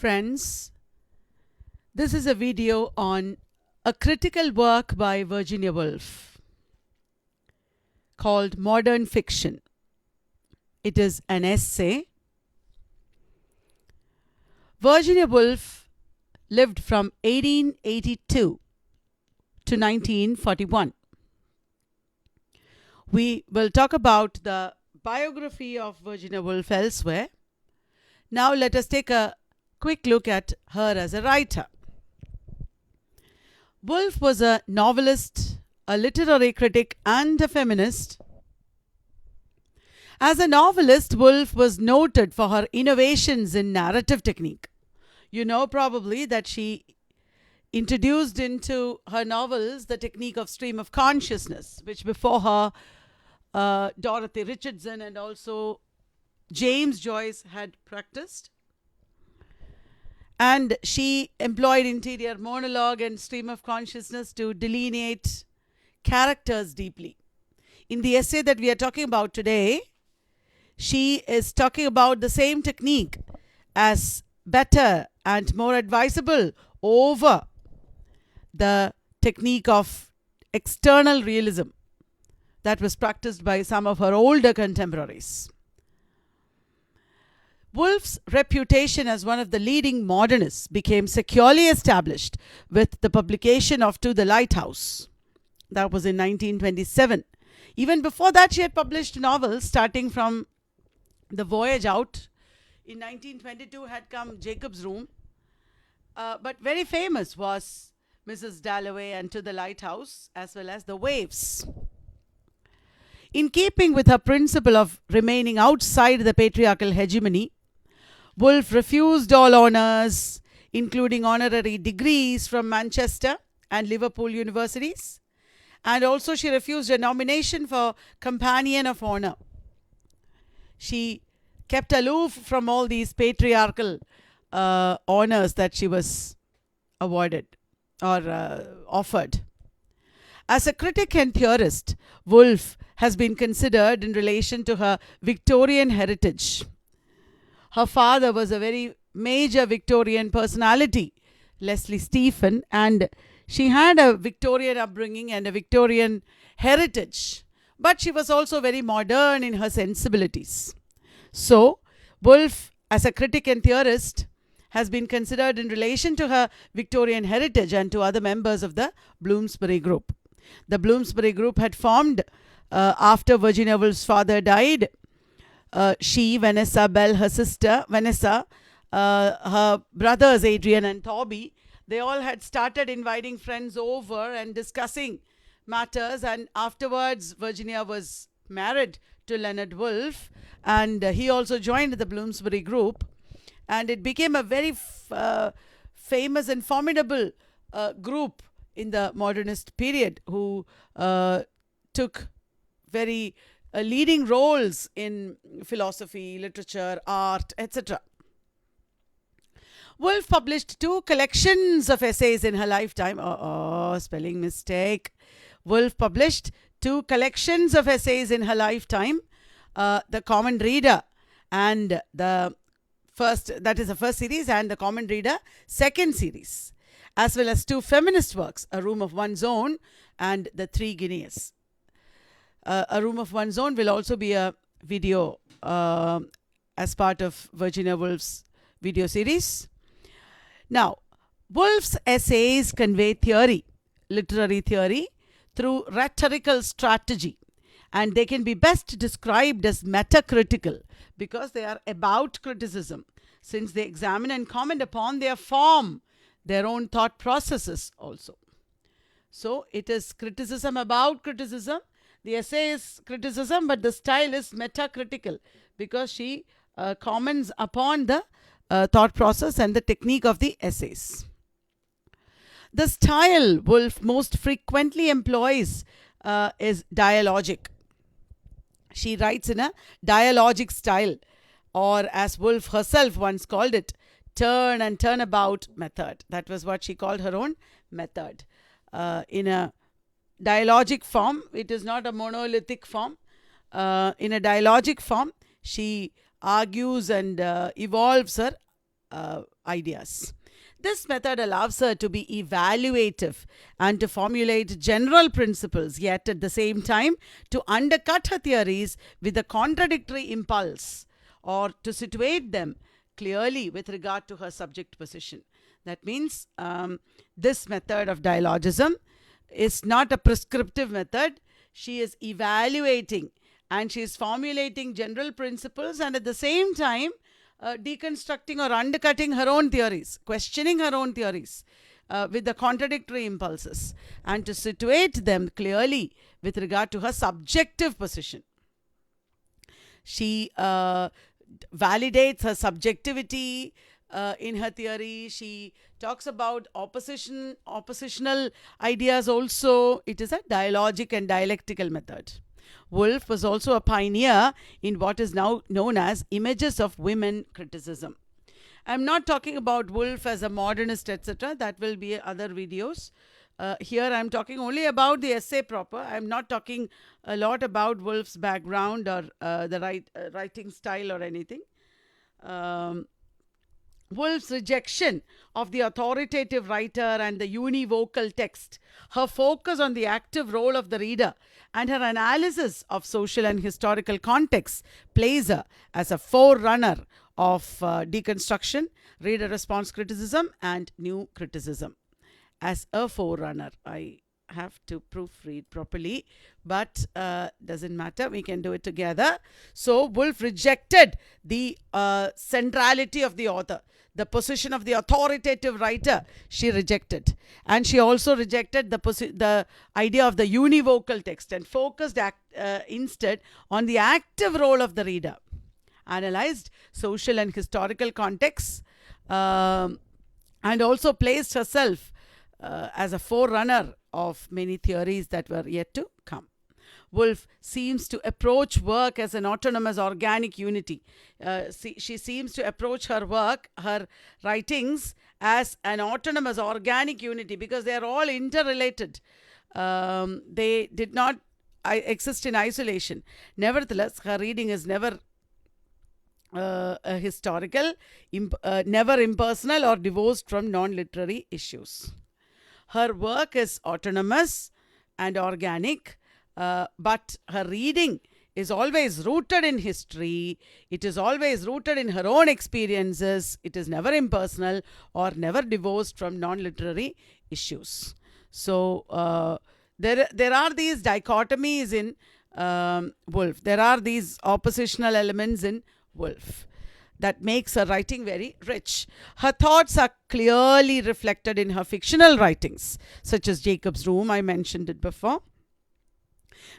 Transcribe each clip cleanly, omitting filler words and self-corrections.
Friends, this is a video on a critical work by Virginia Woolf called Modern Fiction. It is an essay. Virginia Woolf lived from 1882 to 1941. We will talk about the biography of Virginia Woolf elsewhere. Now let us take a quick look at her as a writer. Woolf was a novelist, a literary critic, and a feminist. As a novelist, Woolf was noted for her innovations in narrative technique. You know probably that she introduced into her novels the technique of stream of consciousness, which before her Dorothy Richardson and also James Joyce had practiced. And she employed interior monologue and stream of consciousness to delineate characters deeply. In the essay that we are talking about today, she is talking about the same technique as better and more advisable over the technique of external realism that was practiced by some of her older contemporaries. Woolf's reputation as one of the leading modernists became securely established with the publication of To the Lighthouse. That was in 1927. Even before that, she had published novels starting from The Voyage Out. In 1922 had come Jacob's Room. But very famous was Mrs. Dalloway and To the Lighthouse, as well as The Waves. In keeping with her principle of remaining outside the patriarchal hegemony, Woolf refused all honours, including honorary degrees from Manchester and Liverpool universities, and also she refused a nomination for Companion of Honour. She kept aloof from all these patriarchal honours that she was awarded or offered. As a critic and theorist, Woolf has been considered in relation to her Victorian heritage. Her father was a very major Victorian personality, Leslie Stephen, and she had a Victorian upbringing and a Victorian heritage. But she was also very modern in her sensibilities. So, Woolf, as a critic and theorist, has been considered in relation to her Victorian heritage and to other members of the Bloomsbury Group. The Bloomsbury Group had formed after Virginia Woolf's father died. She, Vanessa Bell, her sister, Vanessa, her brothers Adrian and Toby, they all had started inviting friends over and discussing matters, and afterwards Virginia was married to Leonard Woolf, and he also joined the Bloomsbury Group, and it became a very famous and formidable group in the modernist period who took very leading roles in philosophy, literature, art, etc. Woolf published 2 collections of essays in her lifetime. Spelling mistake. Woolf published 2 collections of essays in her lifetime. The Common Reader and the first series, and the Common Reader second series, as well as 2 feminist works, A Room of One's Own and The 3 Guineas. A Room of One's Own will also be a video as part of Virginia Woolf's video series. Now, Woolf's essays convey theory, literary theory, through rhetorical strategy, and they can be best described as metacritical because they are about criticism, since they examine and comment upon their form, their own thought processes also. So, it is criticism about criticism. The essay is criticism, but the style is metacritical because she comments upon the thought process and the technique of the essays. The style Woolf most frequently employs is dialogic. She writes in a dialogic style, or as Woolf herself once called it, turn and turnabout method. That was what she called her own method. In a dialogic form, it is not a monolithic form. In a dialogic form, she argues and evolves her ideas. This method allows her to be evaluative and to formulate general principles, yet at the same time to undercut her theories with a contradictory impulse or to situate them clearly with regard to her subject position. That means this method of dialogism is not a prescriptive method. She is evaluating and she is formulating general principles and at the same time deconstructing or undercutting her own theories, questioning her own theories with the contradictory impulses and to situate them clearly with regard to her subjective position. She validates her subjectivity in her theory. She talks about oppositional ideas also. It is a dialogic and dialectical method. Woolf was also a pioneer in what is now known as images of women criticism. I'm not talking about Woolf as a modernist, etc. That will be other videos. Here I'm talking only about the essay proper. I'm not talking a lot about Woolf's background or the writing style or anything. Woolf's rejection of the authoritative writer and the univocal text, her focus on the active role of the reader, and her analysis of social and historical contexts place her as a forerunner of deconstruction, reader response criticism, and new criticism. As a forerunner, I have to proofread properly, but doesn't matter, we can do it together. So Woolf rejected the centrality of the author, the position of the authoritative writer. She rejected, and she also rejected the idea of the univocal text and focused instead on the active role of the reader, analyzed social and historical contexts, and also placed herself as a forerunner of many theories that were yet to come. Woolf seems to approach work as an autonomous organic unity. She seems to approach her work, her writings, as an autonomous organic unity because they are all interrelated. They did not exist in isolation. Nevertheless, her reading is never historical, never impersonal or divorced from non-literary issues. Her work is autonomous and organic, but her reading is always rooted in history. It is always rooted in her own experiences. It is never impersonal or never divorced from non-literary issues. So there are these dichotomies in Woolf. There are these oppositional elements in Woolf that makes her writing very rich. Her thoughts are clearly reflected in her fictional writings, such as Jacob's Room, I mentioned it before,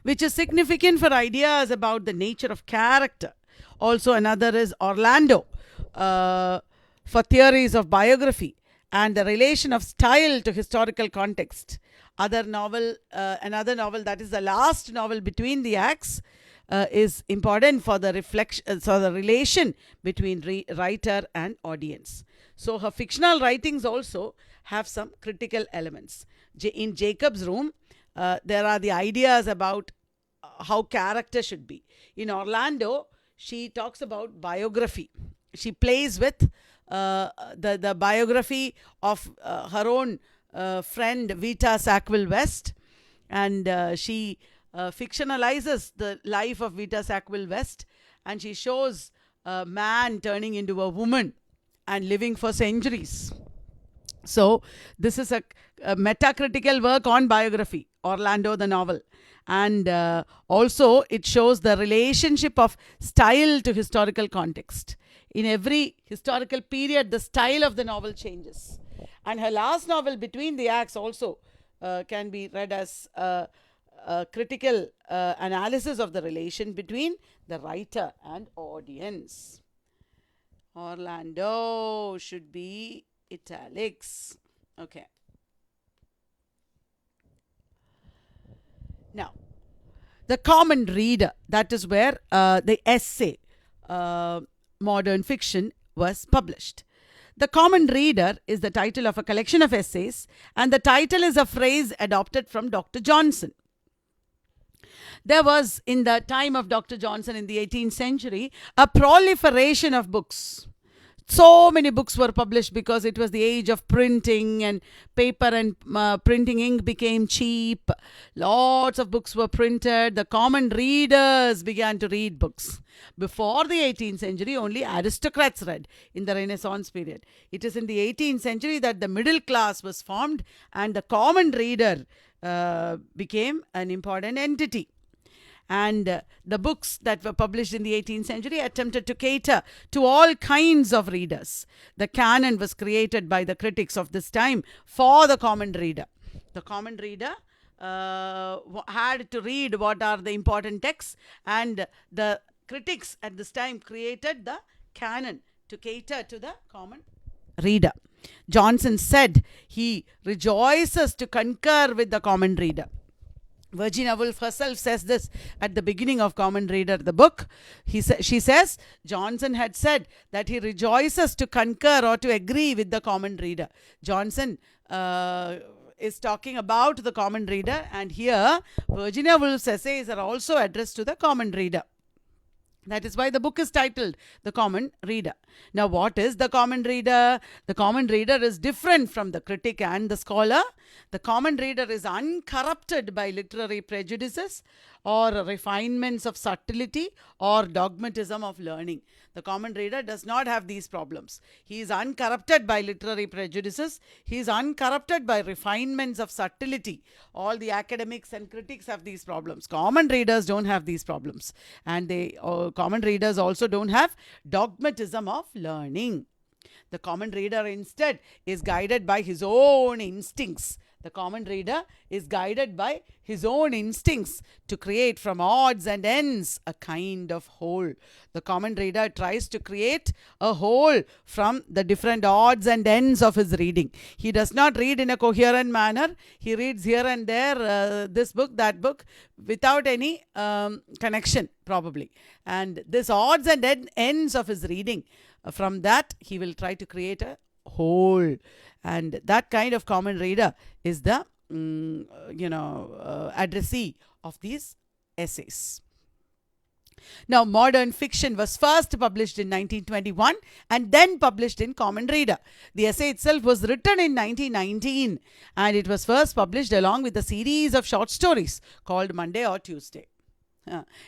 which is significant for ideas about the nature of character. Also, another is Orlando, for theories of biography and the relation of style to historical context. Another novel, that is the last novel, Between the Acts, is important for the reflection, so the relation between writer and audience. So her fictional writings also have some critical elements. In Jacob's Room, there are the ideas about how character should be. In Orlando, she talks about biography. She plays with the biography of her own friend Vita Sackville West, and she fictionalizes the life of Vita Sackville West, and she shows a man turning into a woman and living for centuries. So this is a metacritical work on biography, Orlando the novel. And also it shows the relationship of style to historical context. In every historical period, the style of the novel changes. And her last novel, Between the Acts, also can be read as a critical analysis of the relation between the writer and audience. Orlando should be italics. Okay. Now, the common reader, that is where the essay, Modern Fiction, was published. The Common Reader is the title of a collection of essays, and the title is a phrase adopted from Dr. Johnson. There was, in the time of Dr. Johnson in the 18th century, a proliferation of books. So many books were published because it was the age of printing, and paper and printing ink became cheap. Lots of books were printed. The common readers began to read books. Before the 18th century, only aristocrats read in the Renaissance period. It is in the 18th century that the middle class was formed and the common reader became an important entity. And the books that were published in the 18th century attempted to cater to all kinds of readers. The canon was created by the critics of this time for the common reader. The common reader had to read what are the important texts, and the critics at this time created the canon to cater to the common reader. Johnson said he rejoices to concur with the common reader. Virginia Woolf herself says this at the beginning of Common Reader, the book. She says, Johnson had said that he rejoices to concur or to agree with the common reader. Johnson is talking about the common reader, and here Virginia Woolf's essays are also addressed to the common reader. That is why the book is titled The Common Reader. Now, what is the common reader? The common reader is different from the critic and the scholar. The common reader is uncorrupted by literary prejudices or refinements of subtlety or dogmatism of learning. The common reader does not have these problems. He is uncorrupted by literary prejudices. He is uncorrupted by refinements of subtlety. All the academics and critics have these problems. Common readers don't have these problems. And common readers also don't have dogmatism of learning. The common reader instead is guided by his own instincts. The common reader is guided by his own instincts to create from odds and ends a kind of whole. The common reader tries to create a whole from the different odds and ends of his reading. He does not read in a coherent manner. He reads here and there, this book, that book, without any connection, probably. And this odds and ends of his reading, from that he will try to create a whole. And that kind of common reader is the addressee of these essays. Now, modern fiction was first published in 1921 and then published in Common Reader. The essay itself was written in 1919, and it was first published along with a series of short stories called Monday or Tuesday.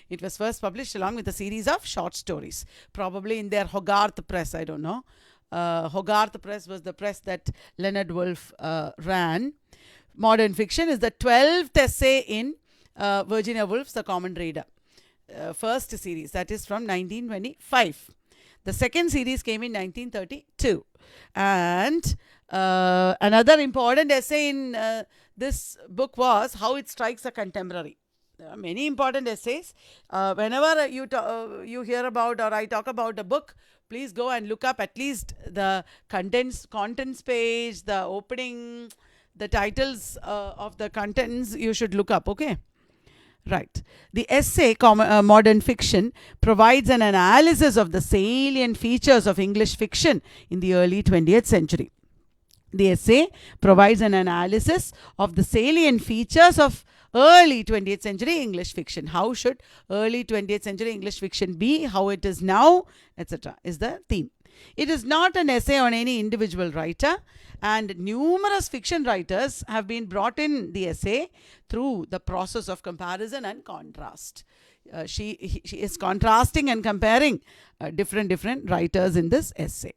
It was first published along with a series of short stories, probably in their Hogarth press, I don't know. Hogarth Press was the press that Leonard Woolf ran. Modern fiction is the 12th essay in Virginia Woolf's The Common Reader. First series, that is from 1925. The second series came in 1932. And another important essay in this book was How It Strikes a Contemporary. There are many important essays. Whenever you hear about or I talk about a book, please go and look up at least the contents page, the opening, the titles of the contents you should look up, okay? Right. The essay, Modern Fiction, provides an analysis of the salient features of English fiction in the early 20th century. The essay provides an analysis of the salient features of early 20th century English fiction. How should early 20th century English fiction be? How it is now, etc. is the theme. It is not an essay on any individual writer, and numerous fiction writers have been brought in the essay through the process of comparison and contrast. She is contrasting and comparing different writers in this essay.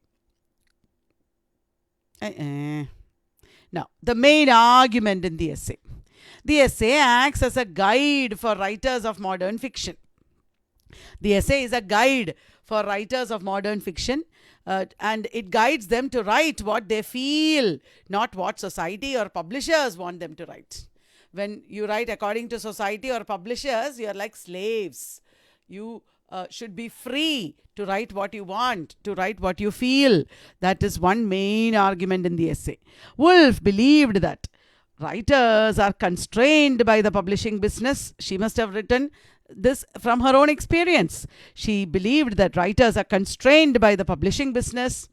Now, the main argument in the essay. The essay acts as a guide for writers of modern fiction. The essay is a guide for writers of modern fiction, and it guides them to write what they feel, not what society or publishers want them to write. When you write according to society or publishers, you are like slaves. You should be free to write what you want, to write what you feel. That is one main argument in the essay. Woolf believed that writers are constrained by the publishing business. She must have written this from her own experience. She believed that writers are constrained by the publishing business,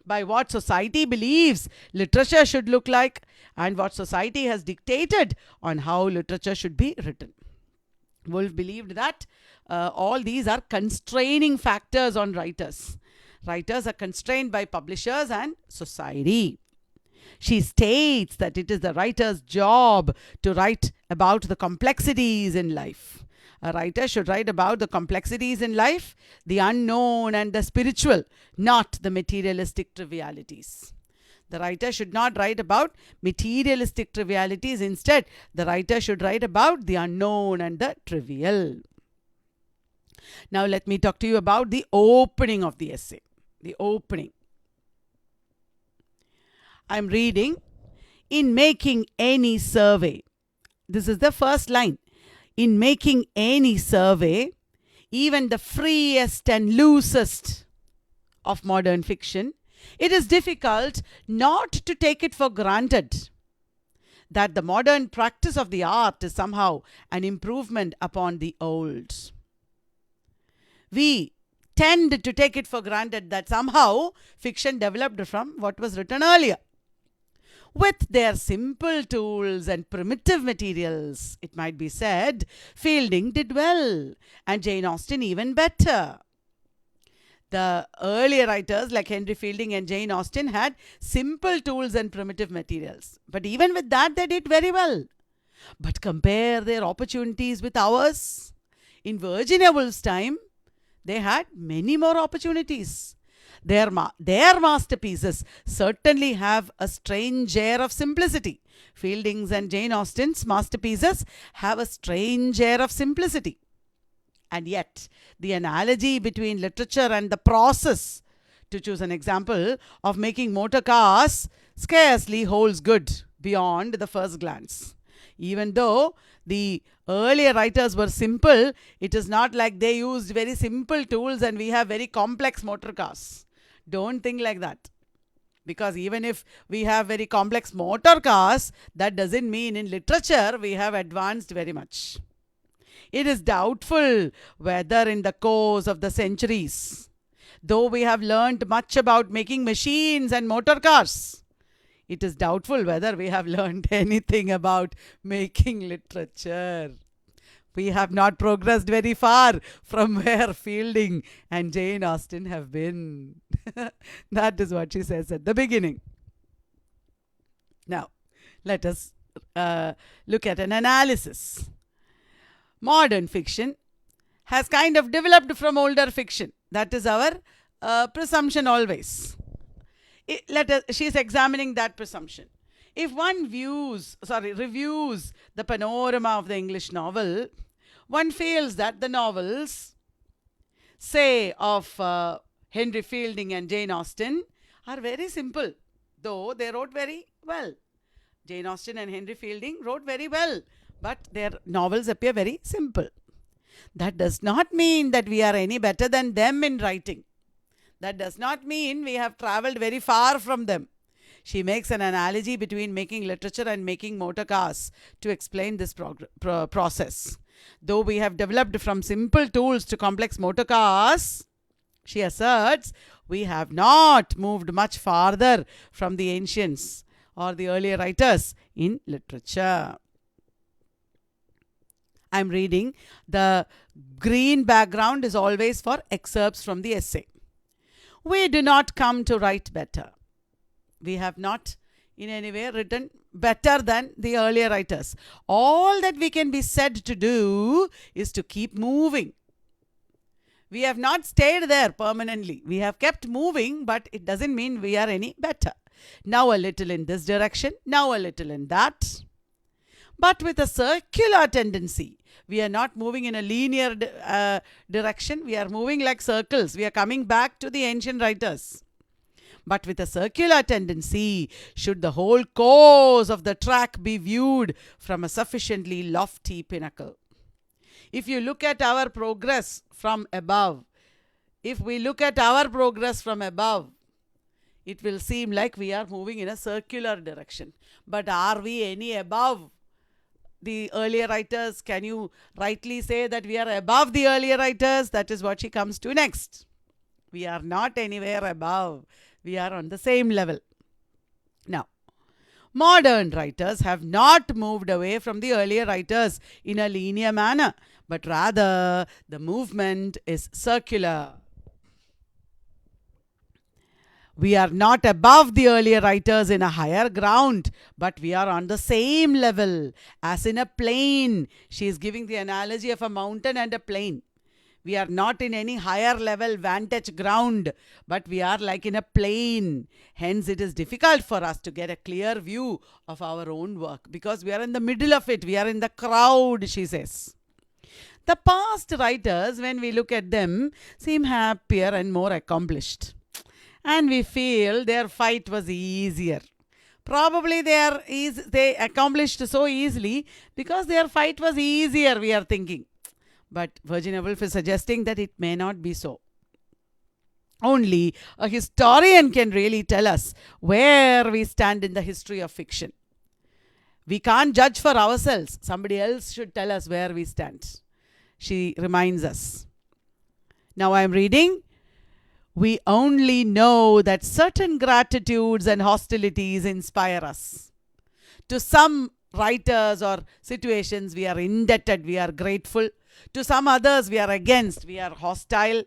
by what society believes literature should look like, and what society has dictated on how literature should be written. Woolf believed that all these are constraining factors on writers. Writers are constrained by publishers and society. She states that it is the writer's job to write about the complexities in life. A writer should write about the complexities in life, the unknown and the spiritual, not the materialistic trivialities. The writer should not write about materialistic trivialities. Instead, the writer should write about the unknown and the trivial. Now, let me talk to you about the opening of the essay. The opening. I'm reading, in making any survey. This is the first line. In making any survey, even the freest and loosest of modern fiction, it is difficult not to take it for granted that the modern practice of the art is somehow an improvement upon the old. We tend to take it for granted that somehow fiction developed from what was written earlier. With their simple tools and primitive materials, it might be said, Fielding did well, and Jane Austen even better. The earlier writers like Henry Fielding and Jane Austen had simple tools and primitive materials. But even with that, they did very well. But compare their opportunities with ours. In Virginia Woolf's time, they had many more opportunities. Their masterpieces certainly have a strange air of simplicity. Fielding's and Jane Austen's masterpieces have a strange air of simplicity. And yet, the analogy between literature and the process, to choose an example, of making motor cars scarcely holds good beyond the first glance. Even though the earlier writers were simple, it is not like they used very simple tools and we have very complex motor cars. Don't think like that. Because even if we have very complex motor cars, that doesn't mean in literature we have advanced very much. It is doubtful whether in the course of the centuries, though we have learnt much about making machines and motor cars, it is doubtful whether we have learnt anything about making literature. We have not progressed very far from where Fielding and Jane Austen have been. That is what she says at the beginning. Now, let us look at an analysis. Modern fiction has kind of developed from older fiction. That is our presumption always. She is examining that presumption. If one reviews the panorama of the English novel, one feels that the novels, say, of Henry Fielding and Jane Austen are very simple, though they wrote very well. Jane Austen and Henry Fielding wrote very well, but their novels appear very simple. That does not mean that we are any better than them in writing. That does not mean we have travelled very far from them. She makes an analogy between making literature and making motor cars to explain this process. Though we have developed from simple tools to complex motor cars, she asserts, we have not moved much farther from the ancients or the earlier writers in literature. I'm reading. The green background is always for excerpts from the essay. We do not come to write better. We have not in any way written better than the earlier writers. All that we can be said to do is to keep moving. We have not stayed there permanently. We have kept moving, but it doesn't mean we are any better. Now a little in this direction, now a little in that. But with a circular tendency. We are not moving in a linear direction. We are moving like circles. We are coming back to the ancient writers. But with a circular tendency, should the whole course of the track be viewed from a sufficiently lofty pinnacle. If you look at our progress from above, it will seem like we are moving in a circular direction. But are we any above the earlier writers? Can you rightly say that we are above the earlier writers? That is what she comes to next. We are not anywhere above. We are on the same level. Now, modern writers have not moved away from the earlier writers in a linear manner, but rather the movement is circular. We are not above the earlier writers in a higher ground, but we are on the same level as in a plain. She is giving the analogy of a mountain and a plain. We are not in any higher level vantage ground, but we are like in a plain. Hence, it is difficult for us to get a clear view of our own work because we are in the middle of it. We are in the crowd, she says. The past writers, when we look at them, seem happier and more accomplished. And we feel their fight was easier. Probably they accomplished so easily because their fight was easier, we are thinking. But Virginia Woolf is suggesting that it may not be so. Only a historian can really tell us where we stand in the history of fiction. We can't judge for ourselves. Somebody else should tell us where we stand. She reminds us. Now I am reading. We only know that certain gratitudes and hostilities inspire us. To some writers or situations, we are indebted, we are grateful. To some others, we are against, we are hostile.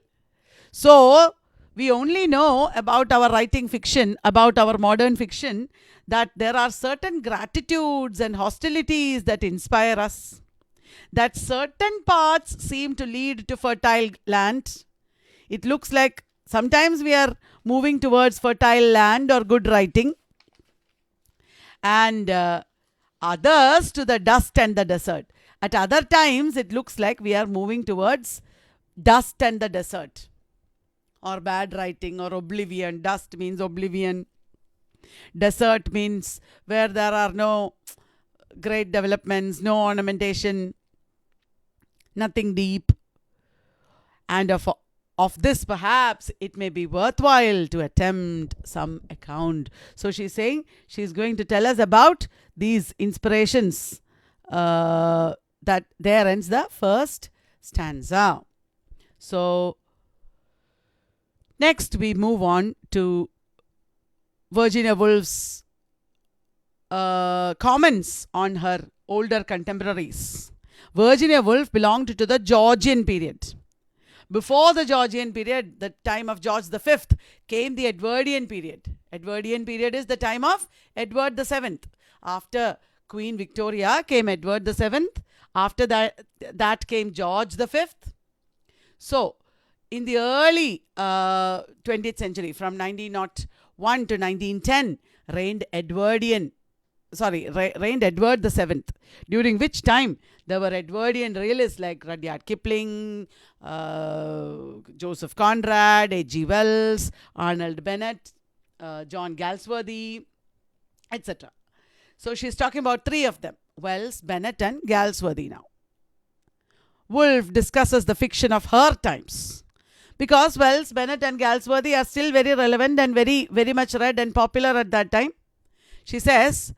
So, we only know about our writing fiction, about our modern fiction, that there are certain gratitudes and hostilities that inspire us. That certain paths seem to lead to fertile land. It looks like sometimes we are moving towards fertile land or good writing, and others to the dust and the desert. At other times, it looks like we are moving towards dust and the desert, or bad writing, or oblivion. Dust means oblivion. Desert means where there are no great developments, no ornamentation, nothing deep. And of this, perhaps it may be worthwhile to attempt some account. So she's saying she's going to tell us about these inspirations. That there ends the first stanza. So next we move on to Virginia Woolf's comments on her older contemporaries. Virginia Woolf belonged to the Georgian period. Before the Georgian period, the time of George V, came the Edwardian period. Edwardian period is the time of Edward VII. After Queen Victoria came Edward VII. After that came George V. So, in the early 20th century, from 1901 to 1910, reigned Edward VII, during which time there were Edwardian realists like Rudyard Kipling, Joseph Conrad, H.G. Wells, Arnold Bennett, John Galsworthy, etc. So she's talking about three of them, Wells, Bennett and Galsworthy now. Woolf discusses the fiction of her times. Because Wells, Bennett and Galsworthy are still very relevant and very, very much read and popular at that time. She says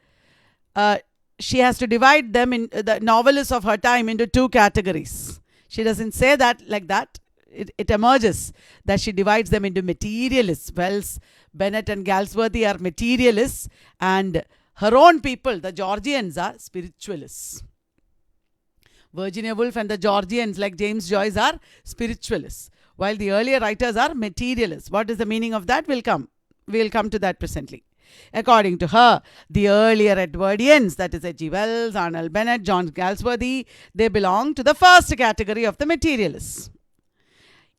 she has to divide them, in the novelists of her time, into two categories. She doesn't say that like that. It emerges that she divides them into materialists. Wells, Bennett and Galsworthy are materialists, and her own people, the Georgians, are spiritualists. Virginia Woolf and the Georgians, like James Joyce, are spiritualists, while the earlier writers are materialists. What is the meaning of that? We'll come to that presently. According to her, the earlier Edwardians, that is H.G. Wells, Arnold Bennett, John Galsworthy, they belong to the first category of the materialists.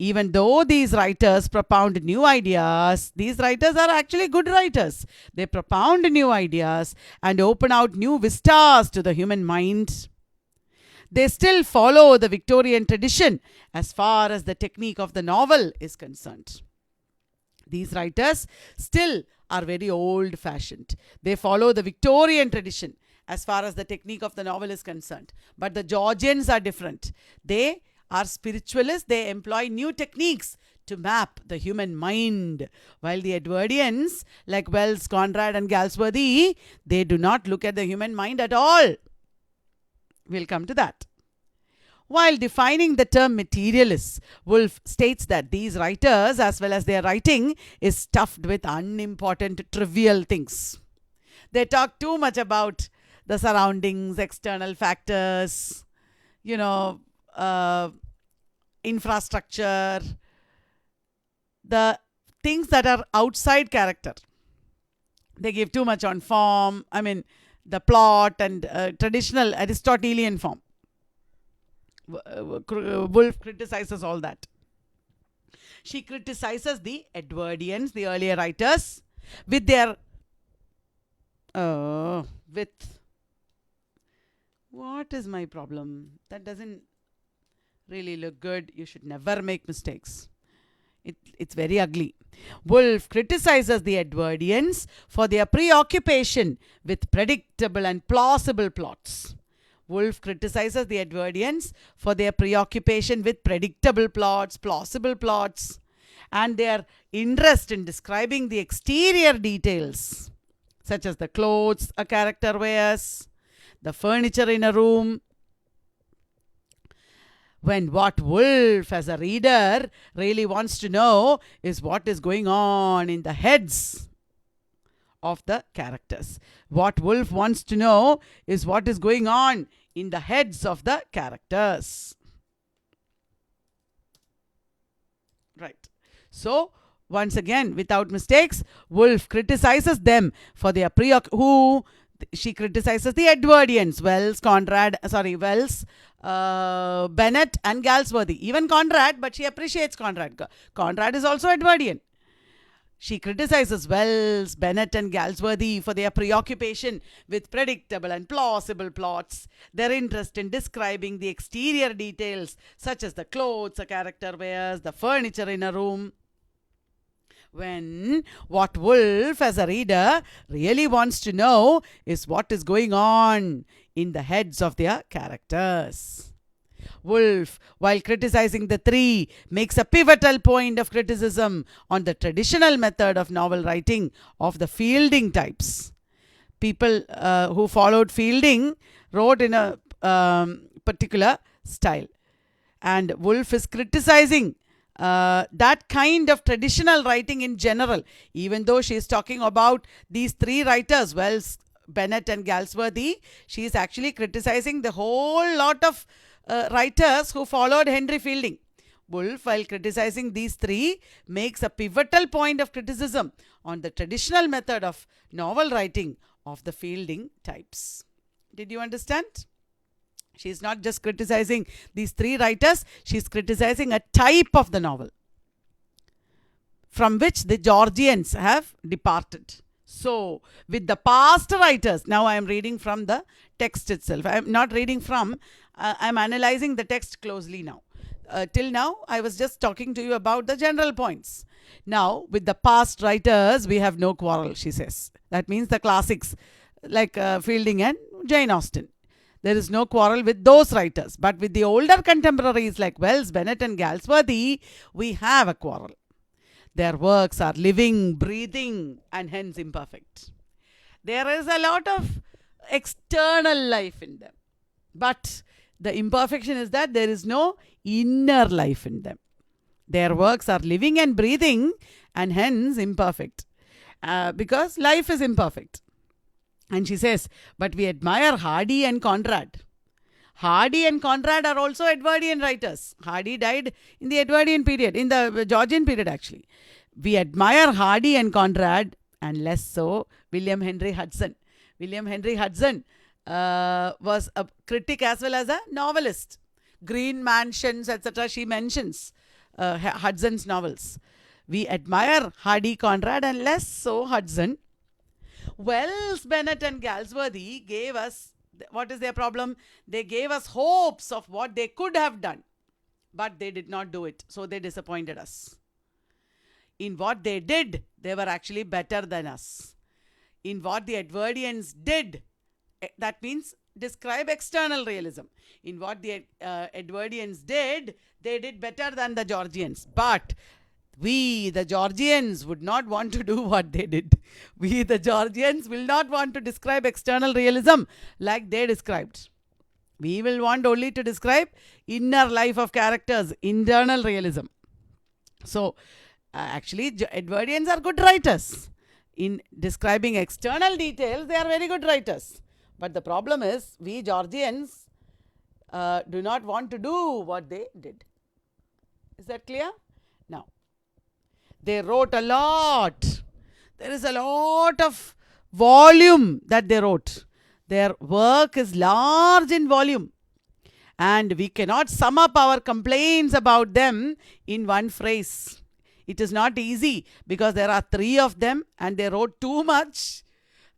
Even though these writers propound new ideas, these writers are actually good writers. They propound new ideas and open out new vistas to the human mind. They still follow the Victorian tradition as far as the technique of the novel is concerned. These writers still are very old-fashioned. They follow the Victorian tradition as far as the technique of the novel is concerned. But the Georgians are different. They are spiritualists. They employ new techniques to map the human mind. While the Edwardians, like Wells, Conrad and Galsworthy, they do not look at the human mind at all. We'll come to that. While defining the term materialists, Woolf states that these writers, as well as their writing, is stuffed with unimportant, trivial things. They talk too much about the surroundings, external factors, infrastructure, the things that are outside character. They give too much on form, the plot and traditional Aristotelian form. Woolf criticizes all that. She criticizes the Edwardians, the earlier writers, with their with what is my problem? That doesn't really look good. You should never make mistakes. It's very ugly. Woolf criticizes the Edwardians for their preoccupation with predictable and plausible plots. Woolf criticizes the Edwardians for their preoccupation with predictable plots, plausible plots, and their interest in describing the exterior details, such as the clothes a character wears, the furniture in a room, when what Woolf, as a reader, really wants to know is what is going on in the heads of the characters. What Woolf wants to know is what is going on in the heads of the characters. Right. So, once again, without mistakes, Woolf criticizes them for their she criticizes the Edwardians, Wells, Bennett and Galsworthy. Even Conrad, but she appreciates Conrad. Conrad is also Edwardian. She criticizes Wells, Bennett and Galsworthy for their preoccupation with predictable and plausible plots, their interest in describing the exterior details such as the clothes a character wears, the furniture in a room, when what Woolf, as a reader, really wants to know is what is going on in the heads of their characters. Woolf, while criticizing the three, makes a pivotal point of criticism on the traditional method of novel writing of the Fielding types. People who followed Fielding wrote in a particular style. And Woolf is criticizing that kind of traditional writing in general, even though she is talking about these three writers, Wells, Bennett and Galsworthy. She is actually criticizing the whole lot of writers who followed Henry Fielding. Woolf, while criticizing these three, makes a pivotal point of criticism on the traditional method of novel writing of the Fielding types. Did you understand? She is not just criticizing these three writers, she is criticizing a type of the novel from which the Georgians have departed. So, with the past writers, now I am reading from the text itself. I am not reading from, I am analyzing the text closely now. Till now, I was just talking to you about the general points. Now, with the past writers, we have no quarrel, she says. That means the classics like Fielding and Jane Austen. There is no quarrel with those writers. But with the older contemporaries like Wells, Bennett and Galsworthy, we have a quarrel. Their works are living, breathing and hence imperfect. There is a lot of external life in them. But the imperfection is that there is no inner life in them. Their works are living and breathing and hence imperfect. Because life is imperfect. And she says, but we admire Hardy and Conrad. Hardy and Conrad are also Edwardian writers. Hardy died in the Edwardian period, in the Georgian period actually. We admire Hardy and Conrad and less so William Henry Hudson. William Henry Hudson was a critic as well as a novelist. Green Mansions, etc. she mentions Hudson's novels. We admire Hardy, Conrad and less so Hudson. Wells, Bennett and Galsworthy gave us, what is their problem? They gave us hopes of what they could have done. But they did not do it. So they disappointed us. In what they did, they were actually better than us. In what the Edwardians did, that means describe external realism. In what the Edwardians did, they did better than the Georgians. But we, the Georgians, would not want to do what they did. We, the Georgians, will not want to describe external realism like they described. We will want only to describe inner life of characters, internal realism. So, actually, Edwardians are good writers. In describing external details, they are very good writers. But the problem is, we Georgians do not want to do what they did. Is that clear? Now, They wrote a lot. There is a lot of volume that they wrote. Their work is large in volume. And we cannot sum up our complaints about them in one phrase. It is not easy because there are three of them and they wrote too much.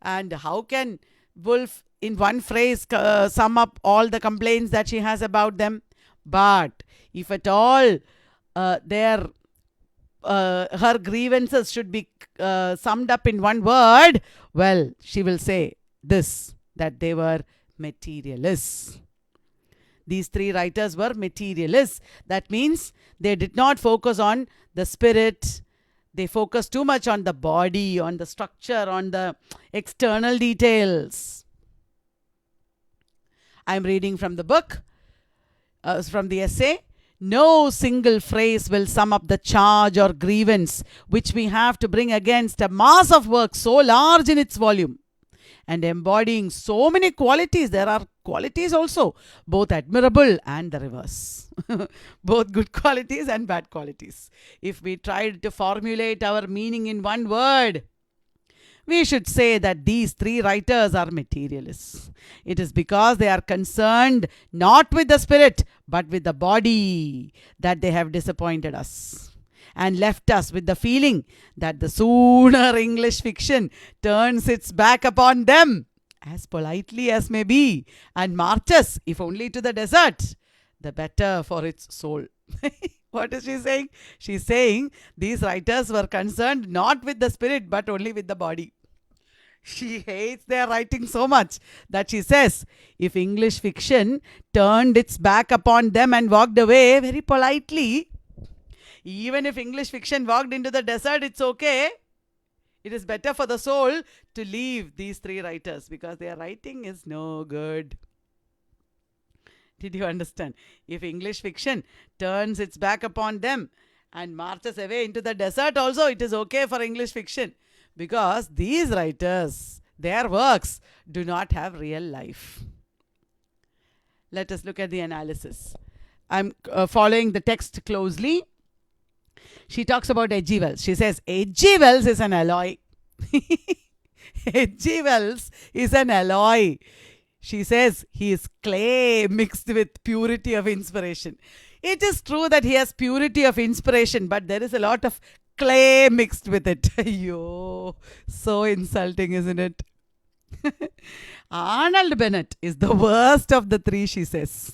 And how can Woolf in one phrase sum up all the complaints that she has about them? But if at all their her grievances should be summed up in one word, well, she will say this, that they were materialists. These three writers were materialists. That means they did not focus on the spirit. They focused too much on the body, on the structure, on the external details. I am reading from the book, from the essay. No single phrase will sum up the charge or grievance which we have to bring against a mass of work so large in its volume and embodying so many qualities. There are qualities also, both admirable and the reverse. Both good qualities and bad qualities. If we tried to formulate our meaning in one word, we should say that these three writers are materialists. It is because they are concerned not with the spirit but with the body that they have disappointed us and left us with the feeling that the sooner English fiction turns its back upon them, as politely as may be, and marches, if only to the desert, the better for its soul. What is she saying? She's saying these writers were concerned not with the spirit but only with the body. She hates their writing so much that she says, if English fiction turned its back upon them and walked away very politely, even if English fiction walked into the desert, it's okay. It is better for the soul to leave these three writers because their writing is no good. Did you understand? If English fiction turns its back upon them and marches away into the desert also, it is okay for English fiction. Because these writers, their works do not have real life. Let us look at the analysis. I'm following the text closely. She talks about H.G. Wells. She says, H.G. Wells is an alloy. H.G. Wells is an alloy. She says he is clay mixed with purity of inspiration. It is true that he has purity of inspiration, but there is a lot of clay mixed with it. Yo, so insulting, isn't it? Arnold Bennett is the worst of the three, she says.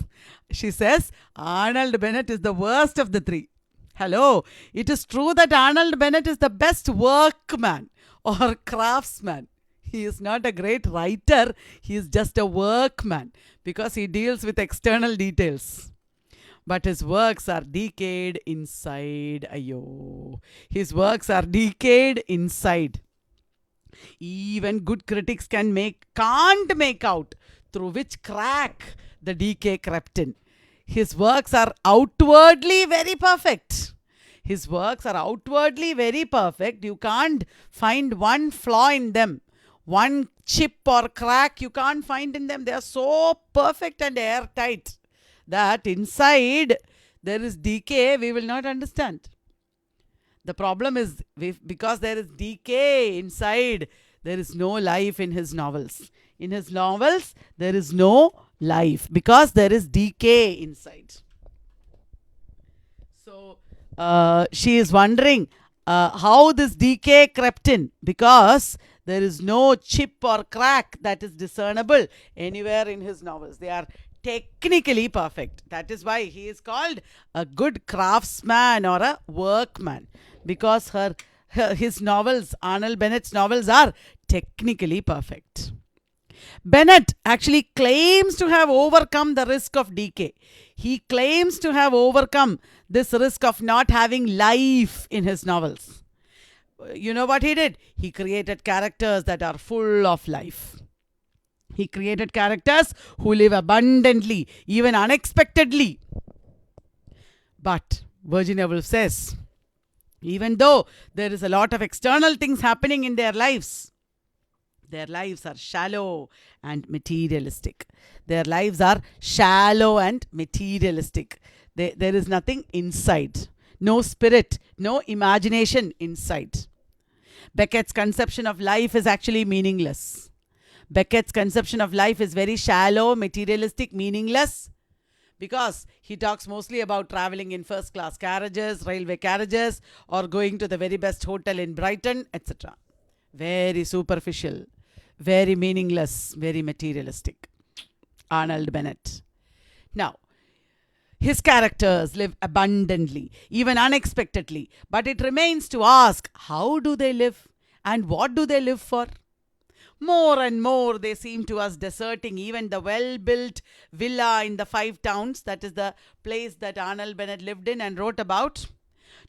She says Arnold Bennett is the worst of the three. Hello, it is true that Arnold Bennett is the best workman or craftsman. He is not a great writer, he is just a workman because he deals with external details. But his works are decayed inside. Ayo. His works are decayed inside. Even good critics can't make out through which crack the decay crept in. His works are outwardly very perfect. His works are outwardly very perfect. You can't find one flaw in them. One chip or crack you can't find in them. They are so perfect and airtight that inside there is decay, we will not understand. The problem is because there is decay inside, there is no life in his novels. In his novels, there is no life because there is decay inside. So, she is wondering how this decay crept in because there is no chip or crack that is discernible anywhere in his novels. They are technically perfect. That is why he is called a good craftsman or a workman, because his novels, Arnold Bennett's novels, are technically perfect. Bennett actually claims to have overcome the risk of decay. He claims to have overcome this risk of not having life in his novels. You know what he did? He created characters that are full of life. He created characters who live abundantly, even unexpectedly. But Virginia Woolf says, even though there is a lot of external things happening in their lives are shallow and materialistic. Their lives are shallow and materialistic. There is nothing inside. no spirit, no imagination inside. Beckett's conception of life is actually meaningless. Beckett's conception of life is very shallow, materialistic, meaningless, because he talks mostly about traveling in first class carriages, railway carriages, or going to the very best hotel in Brighton, etc. Very superficial, very meaningless, very materialistic. Arnold Bennett. Now, his characters live abundantly, even unexpectedly, but it remains to ask, how do they live and what do they live for? More and more, they seem to us deserting even the well built villa in the Five Towns, that is the place that Arnold Bennett lived in and wrote about,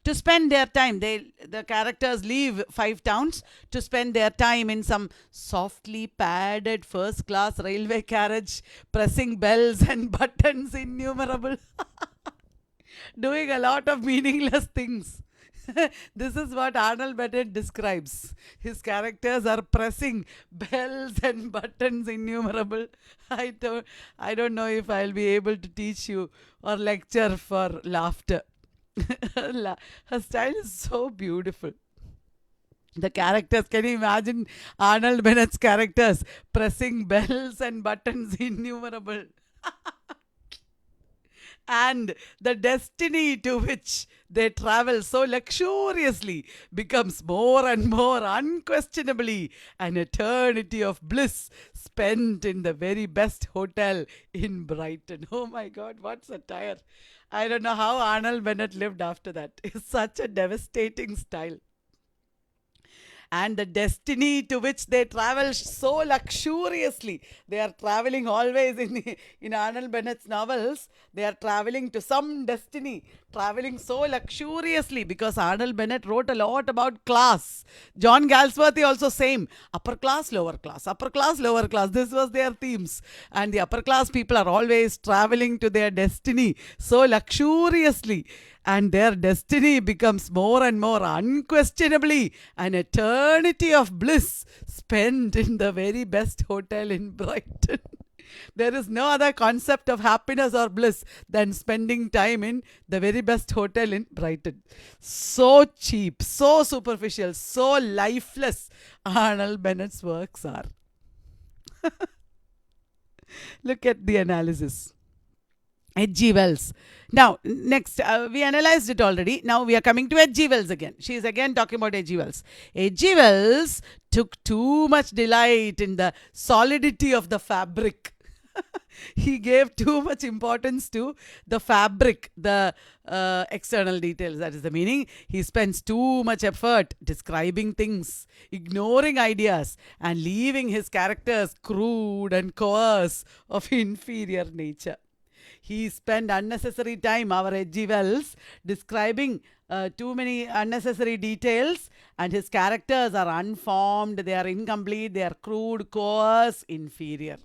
to spend their time. The characters leave Five Towns to spend their time in some softly padded first class railway carriage, pressing bells and buttons innumerable, doing a lot of meaningless things. This is what Arnold Bennett describes. His characters are pressing bells and buttons innumerable. I don't know if I'll be able to teach you or lecture for laughter. Her style is so beautiful. The characters, can you imagine Arnold Bennett's characters pressing bells and buttons innumerable? And the destiny to which they travel so luxuriously becomes more and more unquestionably an eternity of bliss spent in the very best hotel in Brighton. Oh my God, what satire! I don't know how Arnold Bennett lived after that. It's such a devastating style. And the destiny to which they travel so luxuriously. They are traveling always in Arnold Bennett's novels. They are traveling to some destiny, traveling so luxuriously, because Arnold Bennett wrote a lot about class. John Galsworthy also same. Upper class, lower class, upper class, lower class. This was their themes. And the upper class people are always traveling to their destiny so luxuriously, and their destiny becomes more and more unquestionably an eternity of bliss spent in the very best hotel in Brighton. There is no other concept of happiness or bliss than spending time in the very best hotel in Brighton. So cheap, so superficial, so lifeless Arnold Bennett's works are. Look at the analysis. H.G. Wells. Now, next, we analyzed it already. Now we are coming to H.G. Wells again. She is again talking about H.G. Wells. H.G. Wells took too much delight in the solidity of the fabric. He gave too much importance to the fabric, the external details. That is the meaning. He spends too much effort describing things, ignoring ideas, and leaving his characters crude and coarse, of inferior nature. He spent unnecessary time, our H.G. Wells, describing too many unnecessary details, and his characters are unformed, they are incomplete, they are crude, coarse, inferior.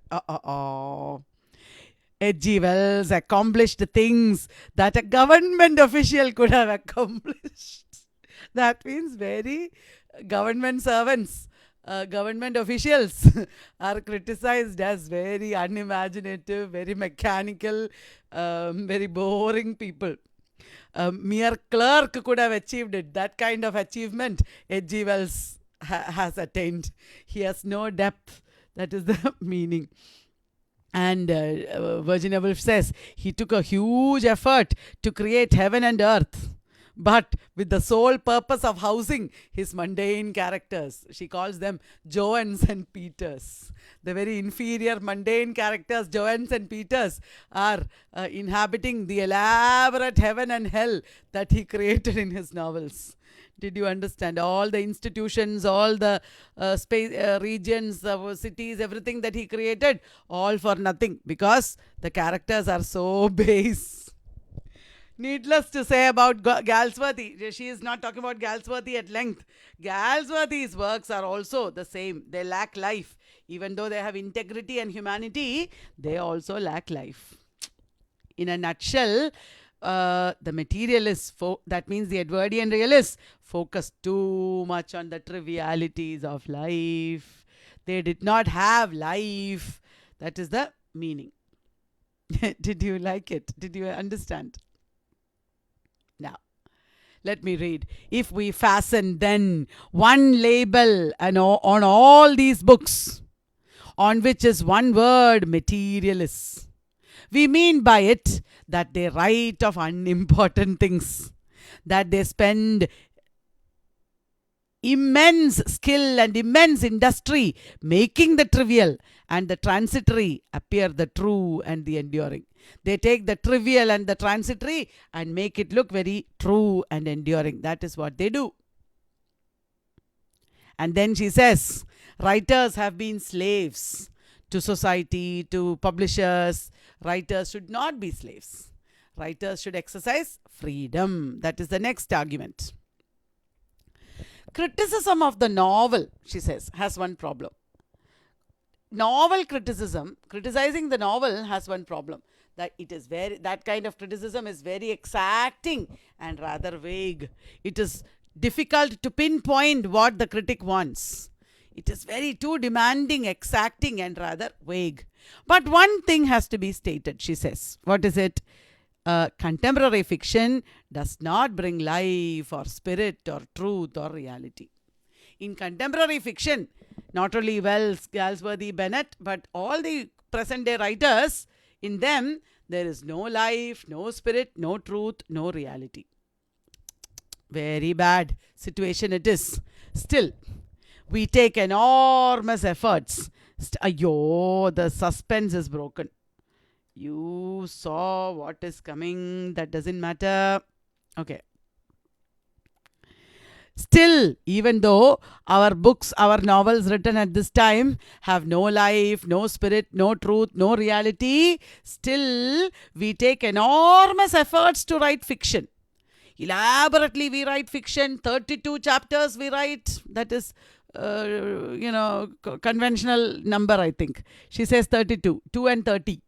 H.G. Wells accomplished things that a government official could have accomplished. That means very government servants, government officials are criticized as very unimaginative, very mechanical, very boring people. A mere clerk could have achieved it. That kind of achievement H.G. Wells has attained. He has no depth. That is the meaning. And Virginia Woolf says he took a huge effort to create heaven and earth, but with the sole purpose of housing his mundane characters. She calls them Joans and Peters. The very inferior mundane characters, Joans and Peters, are inhabiting the elaborate heaven and hell that he created in his novels. Did you understand? All the institutions, all the space, regions, cities, everything that he created, all for nothing, because the characters are so base. Needless to say about Galsworthy, she is not talking about Galsworthy at length. Galsworthy's works are also the same. They lack life. Even though they have integrity and humanity, they also lack life. In a nutshell, the materialists, that means the Edwardian realists, focused too much on the trivialities of life. They did not have life. That is the meaning. Did you like it? Did you understand? Now, Let me read. If we fasten then one label on all these books, on which is one word, materialists, we mean by it that they write of unimportant things, that they spend immense skill and immense industry making the trivial and the transitory appear the true and the enduring. They take the trivial and the transitory and make it look very true and enduring. That is what they do. And then she says, writers have been slaves to society, to publishers. Writers should not be slaves. Writers should exercise freedom. That is the next argument. Criticism of the novel, she says, has one problem. Novel criticism, criticizing the novel has one problem. That kind of criticism is very exacting and rather vague. It is difficult to pinpoint what the critic wants. It is very too demanding, exacting, and rather vague. But one thing has to be stated, she says. What is it? Contemporary fiction does not bring life or spirit or truth or reality. In contemporary fiction, not only Wells, Galsworthy, Bennett, but all the present day writers, in them there is no life, no spirit, no truth, no reality. Very bad situation it is. Still, we take enormous efforts. The suspense is broken. You saw what is coming. That doesn't matter. Okay. Still, even though our books, our novels written at this time have no life, no spirit, no truth, no reality, still we take enormous efforts to write fiction. Elaborately we write fiction. 32 chapters we write. That is, conventional number, I think. She says 32. 2 and 30.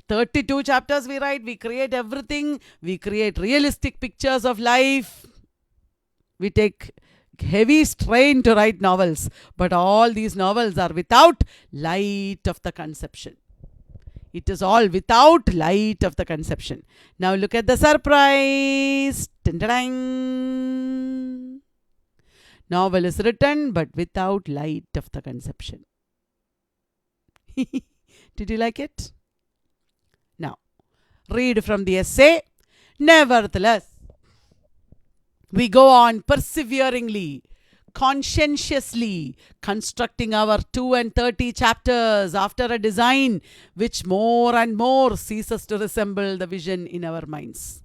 32 chapters we write. We create everything. We create realistic pictures of life. We take heavy strain to write novels. But all these novels are without light of the conception. It is all without light of the conception. Now look at the surprise. Dun-dun-dun. Novel is written but without light of the conception. Did you like it? Now, read from the essay. Nevertheless, we go on perseveringly, conscientiously constructing our 2 and 30 chapters after a design which more and more ceases to resemble the vision in our minds.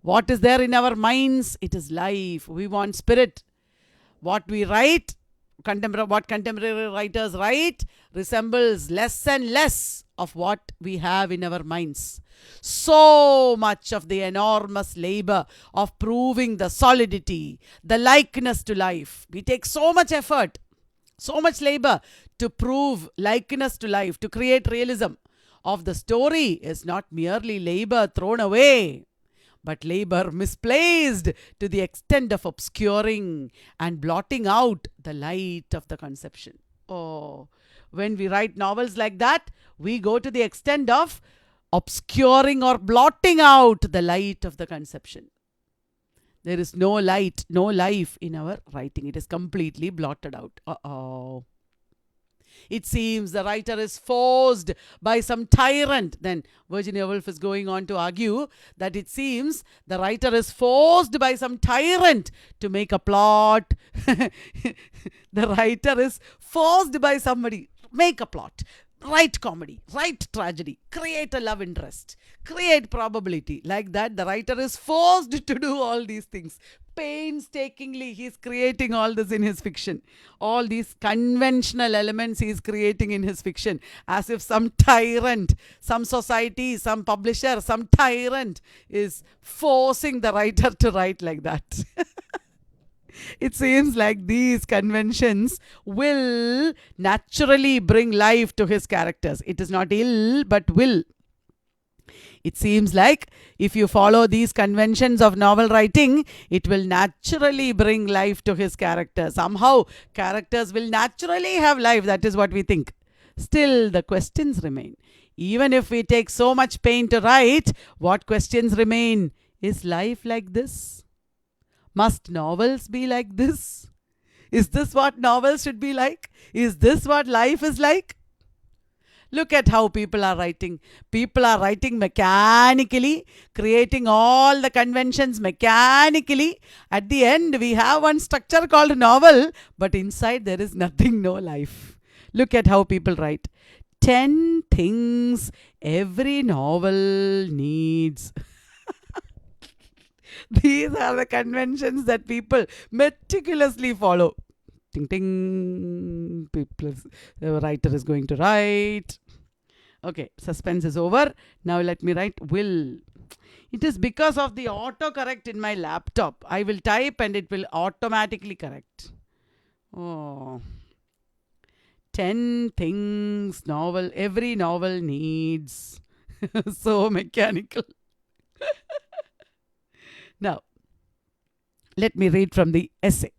What is there in our minds? It is life. We want spirit. What we write, what contemporary writers write, resembles less and less of what we have in our minds. So much of the enormous labor of proving the solidity, the likeness to life. We take so much effort, so much labor to prove likeness to life, to create realism of the story is not merely labor thrown away, but labor misplaced to the extent of obscuring and blotting out the light of the conception. Oh, when we write novels like that, we go to the extent of obscuring or blotting out the light of the conception. There is no light, no life in our writing. It is completely blotted out. It seems the writer is forced by some tyrant. Then Virginia Woolf is going on to argue that it seems the writer is forced by some tyrant to make a plot. The writer is forced by somebody. Make a plot. Write comedy, write tragedy, create a love interest, create probability. Like that, the writer is forced to do all these things. Painstakingly, he is creating all this in his fiction. All these conventional elements he is creating in his fiction. As if some tyrant, some society, some publisher, some tyrant is forcing the writer to write like that. It seems like these conventions will naturally bring life to his characters. It is not ill, but will. It seems like if you follow these conventions of novel writing, it will naturally bring life to his characters. Somehow, characters will naturally have life. That is what we think. Still, the questions remain. Even if we take so much pain to write, what questions remain? Is life like this? Must novels be like this? Is this what novels should be like? Is this what life is like? Look at how people are writing. People are writing mechanically, creating all the conventions mechanically. At the end, we have one structure called novel, but inside there is nothing, no life. Look at how people write. 10 things every novel needs. These are the conventions that people meticulously follow. Ting ting. The writer is going to write. Okay, suspense is over. Now let me write will. It is because of the autocorrect in my laptop. I will type and it will automatically correct. Oh. 10 things every novel needs. So mechanical. Now, let me read from the essay.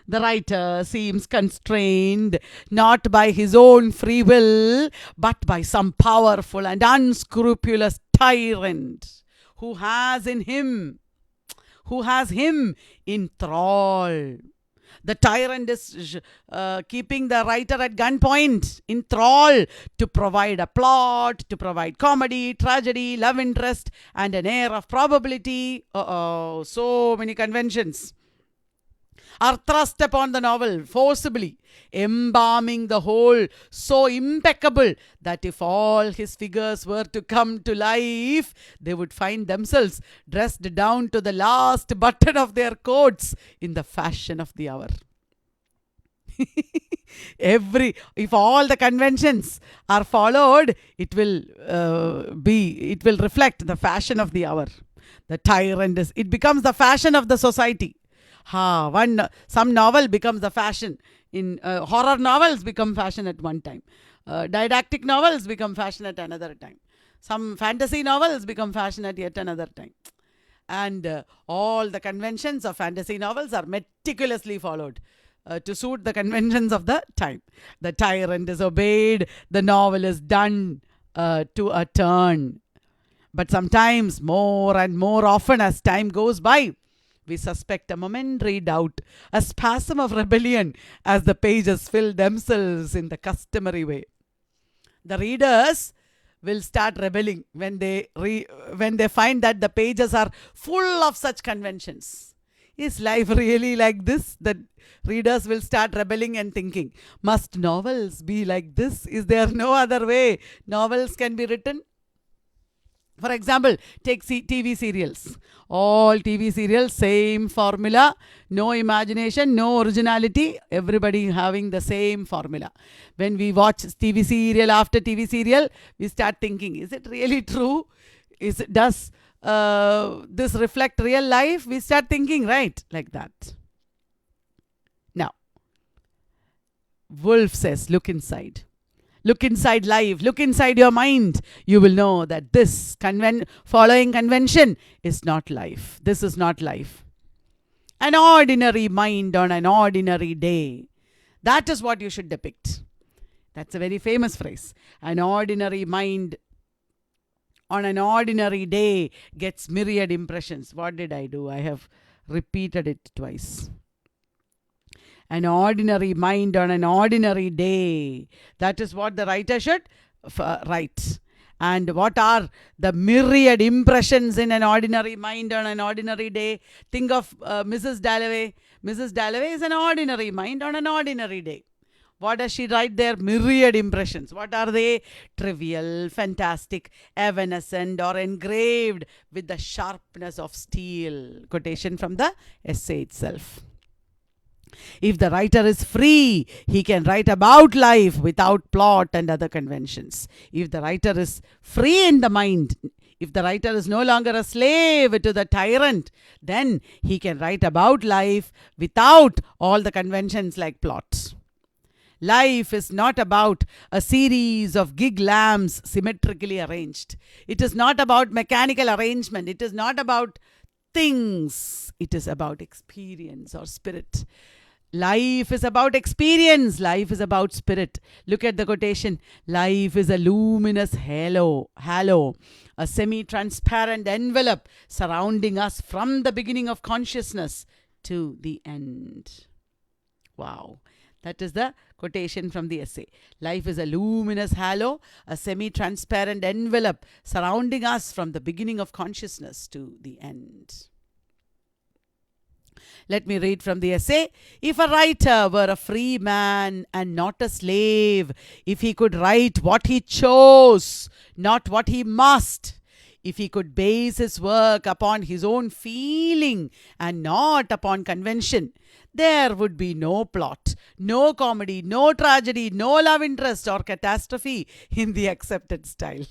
The writer seems constrained not by his own free will, but by some powerful and unscrupulous tyrant who has him in thrall. The tyrant is keeping the writer at gunpoint, in thrall, to provide a plot, to provide comedy, tragedy, love interest, and an air of probability. So many conventions are thrust upon the novel forcibly, embalming the whole so impeccable that if all his figures were to come to life, they would find themselves dressed down to the last button of their coats in the fashion of the hour. If all the conventions are followed, it will reflect the fashion of the hour. The tyrant it becomes the fashion of the society. Some novel becomes the fashion. In horror novels become fashion at one time. Didactic novels become fashion at another time. Some fantasy novels become fashion at yet another time. And all the conventions of fantasy novels are meticulously followed to suit the conventions of the time. The tyrant is obeyed. The novel is done to a turn. But sometimes, more and more often as time goes by, we suspect a momentary doubt, a spasm of rebellion as the pages fill themselves in the customary way. The readers will start rebelling when they find that the pages are full of such conventions. Is life really like this? The readers will start rebelling and thinking, must novels be like this? Is there no other way novels can be written? For example, take TV serials. All TV serials, same formula, no imagination, no originality, everybody having the same formula. When we watch TV serial after TV serial, we start thinking, is it really true? Does this reflect real life? We start thinking, right? Like that. Now, Wolf says, look inside. Look inside life. Look inside your mind. You will know that this following convention is not life. This is not life. An ordinary mind on an ordinary day. That is what you should depict. That's a very famous phrase. An ordinary mind on an ordinary day gets myriad impressions. What did I do? I have repeated it twice. An ordinary mind on an ordinary day. That is what the writer should write. And what are the myriad impressions in an ordinary mind on an ordinary day? Think of Mrs. Dalloway. Mrs. Dalloway is an ordinary mind on an ordinary day. What does she write there? Myriad impressions. What are they? Trivial, fantastic, evanescent, or engraved with the sharpness of steel. Quotation from the essay itself. If the writer is free, he can write about life without plot and other conventions. If the writer is free in the mind, if the writer is no longer a slave to the tyrant, then he can write about life without all the conventions like plots. Life is not about a series of gig lamps symmetrically arranged. It is not about mechanical arrangement. It is not about things. It is about experience or spirit. Life is about experience. Life is about spirit. Look at the quotation. Life is a luminous halo, a semi-transparent envelope surrounding us from the beginning of consciousness. to the end. Wow. That is the quotation from the essay. Life is a luminous halo, a semi-transparent envelope surrounding us from the beginning of consciousness to the end. Let me read from the essay. If a writer were a free man and not a slave, if he could write what he chose, not what he must, if he could base his work upon his own feeling and not upon convention, there would be no plot, no comedy, no tragedy, no love interest or catastrophe in the accepted style.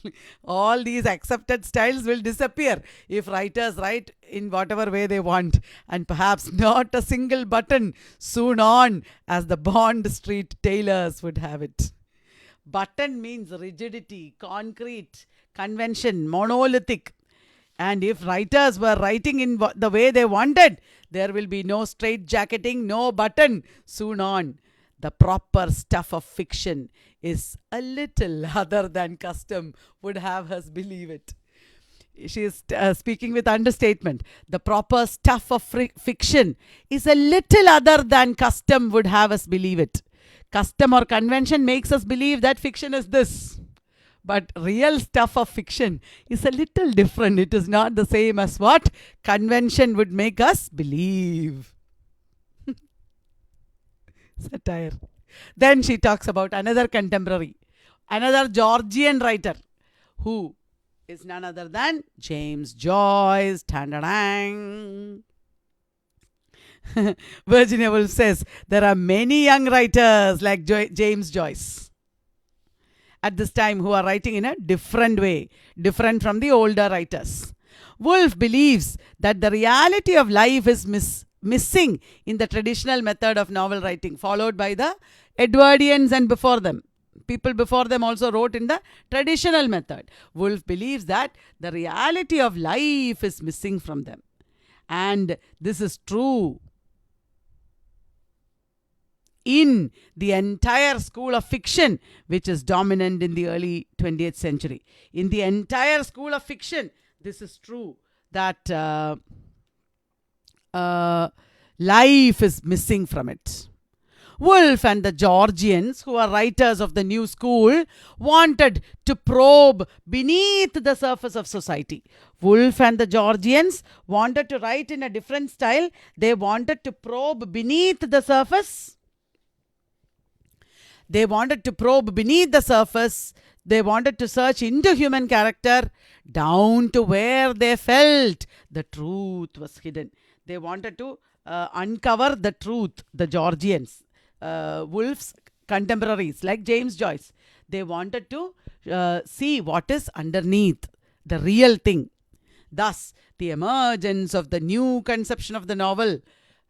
All these accepted styles will disappear if writers write in whatever way they want, and perhaps not a single button sewn on as the Bond Street tailors would have it. Button means rigidity, concrete, convention, monolithic. And if writers were writing in the way they wanted, there will be no straight jacketing, no button sewn on. The proper stuff of fiction is a little other than custom would have us believe it. She is speaking with understatement. The proper stuff of fiction is a little other than custom would have us believe it. Custom or convention makes us believe that fiction is this. But real stuff of fiction is a little different. It is not the same as what convention would make us believe. Satire. Then she talks about another contemporary, another Georgian writer, who is none other than James Joyce. Tan-da-dang. Virginia Woolf says there are many young writers like James Joyce at this time who are writing in a different way, different from the older writers. Woolf believes that the reality of life is missing in the traditional method of novel writing, followed by the Edwardians and before them. People before them also wrote in the traditional method. Woolf believes that the reality of life is missing from them. And this is true in the entire school of fiction which is dominant in the early 20th century. In the entire school of fiction, this is true that life is missing from it. Woolf and the Georgians, who are writers of the new school, wanted to probe beneath the surface of society. Woolf and the Georgians wanted to write in a different style. They wanted to probe beneath the surface. They wanted to probe beneath the surface. They wanted to search into human character down to where they felt the truth was hidden. They wanted to uncover the truth, the Georgians. Woolf's contemporaries like James Joyce. They wanted to see what is underneath, the real thing. Thus, the emergence of the new conception of the novel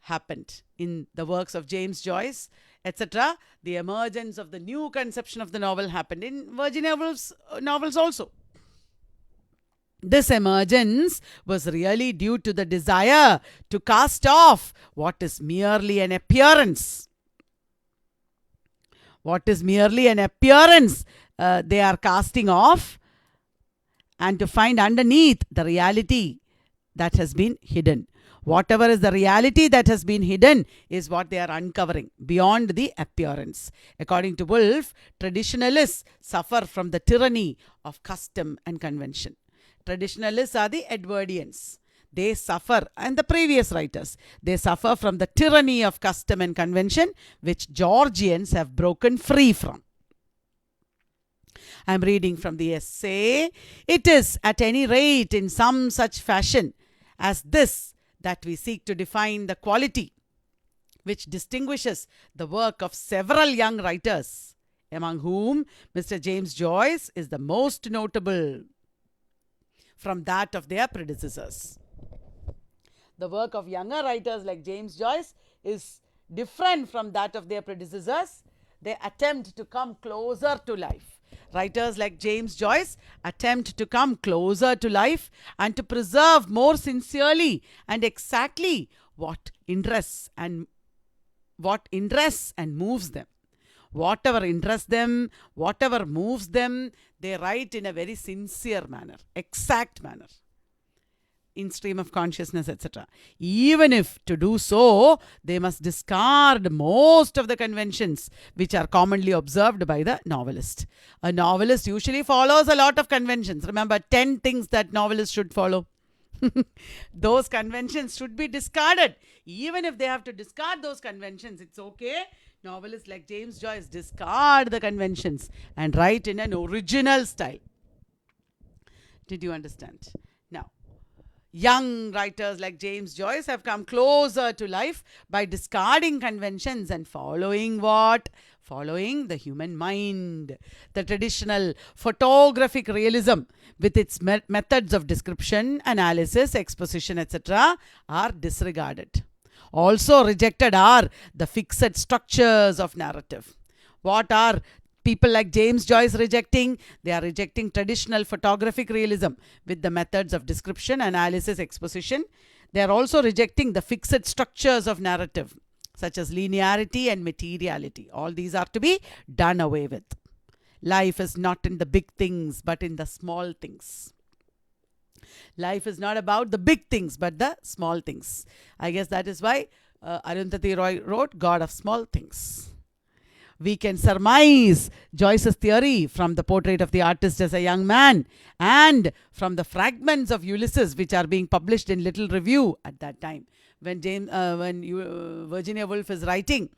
happened in the works of James Joyce, etc. The emergence of the new conception of the novel happened in Virginia Woolf's novels also. This emergence was really due to the desire to cast off what is merely an appearance. What is merely an appearance they are casting off, and to find underneath the reality that has been hidden. Whatever is the reality that has been hidden is what they are uncovering beyond the appearance. According to Woolf, traditionalists suffer from the tyranny of custom and convention. Traditionalists are the Edwardians. They suffer, and the previous writers, they suffer from the tyranny of custom and convention, which Georgians have broken free from. I am reading from the essay. It is at any rate in some such fashion as this that we seek to define the quality which distinguishes the work of several young writers, among whom Mr. James Joyce is the most notable, from that of their predecessors. The work of younger writers like James Joyce is different from that of their predecessors. They attempt to come closer to life. Writers like James Joyce attempt to come closer to life and to preserve more sincerely and exactly what interests and moves them. Whatever interests them, whatever moves them, they write in a very sincere manner, exact manner. in stream of consciousness, etc. Even if to do so, they must discard most of the conventions which are commonly observed by the novelist. A novelist usually follows a lot of conventions. Remember, 10 things that novelists should follow. Those conventions should be discarded. Even if they have to discard those conventions, it's okay. Novelists like James Joyce discard the conventions and write in an original style. Did you understand? Now, young writers like James Joyce have come closer to life by discarding conventions and following what? Following the human mind. The traditional photographic realism with its methods of description, analysis, exposition, etc. are disregarded. Also rejected are the fixed structures of narrative. What are people like James Joyce rejecting? They are rejecting traditional photographic realism with the methods of description, analysis, exposition. They are also rejecting the fixed structures of narrative, such as linearity and materiality. All these are to be done away with. Life is not in the big things, but in the small things. Life is not about the big things, but the small things. I guess that is why Arundhati Roy wrote God of Small Things. We can surmise Joyce's theory from the portrait of the artist as a young man and from the fragments of Ulysses which are being published in Little Review at that time. When Virginia Woolf is writing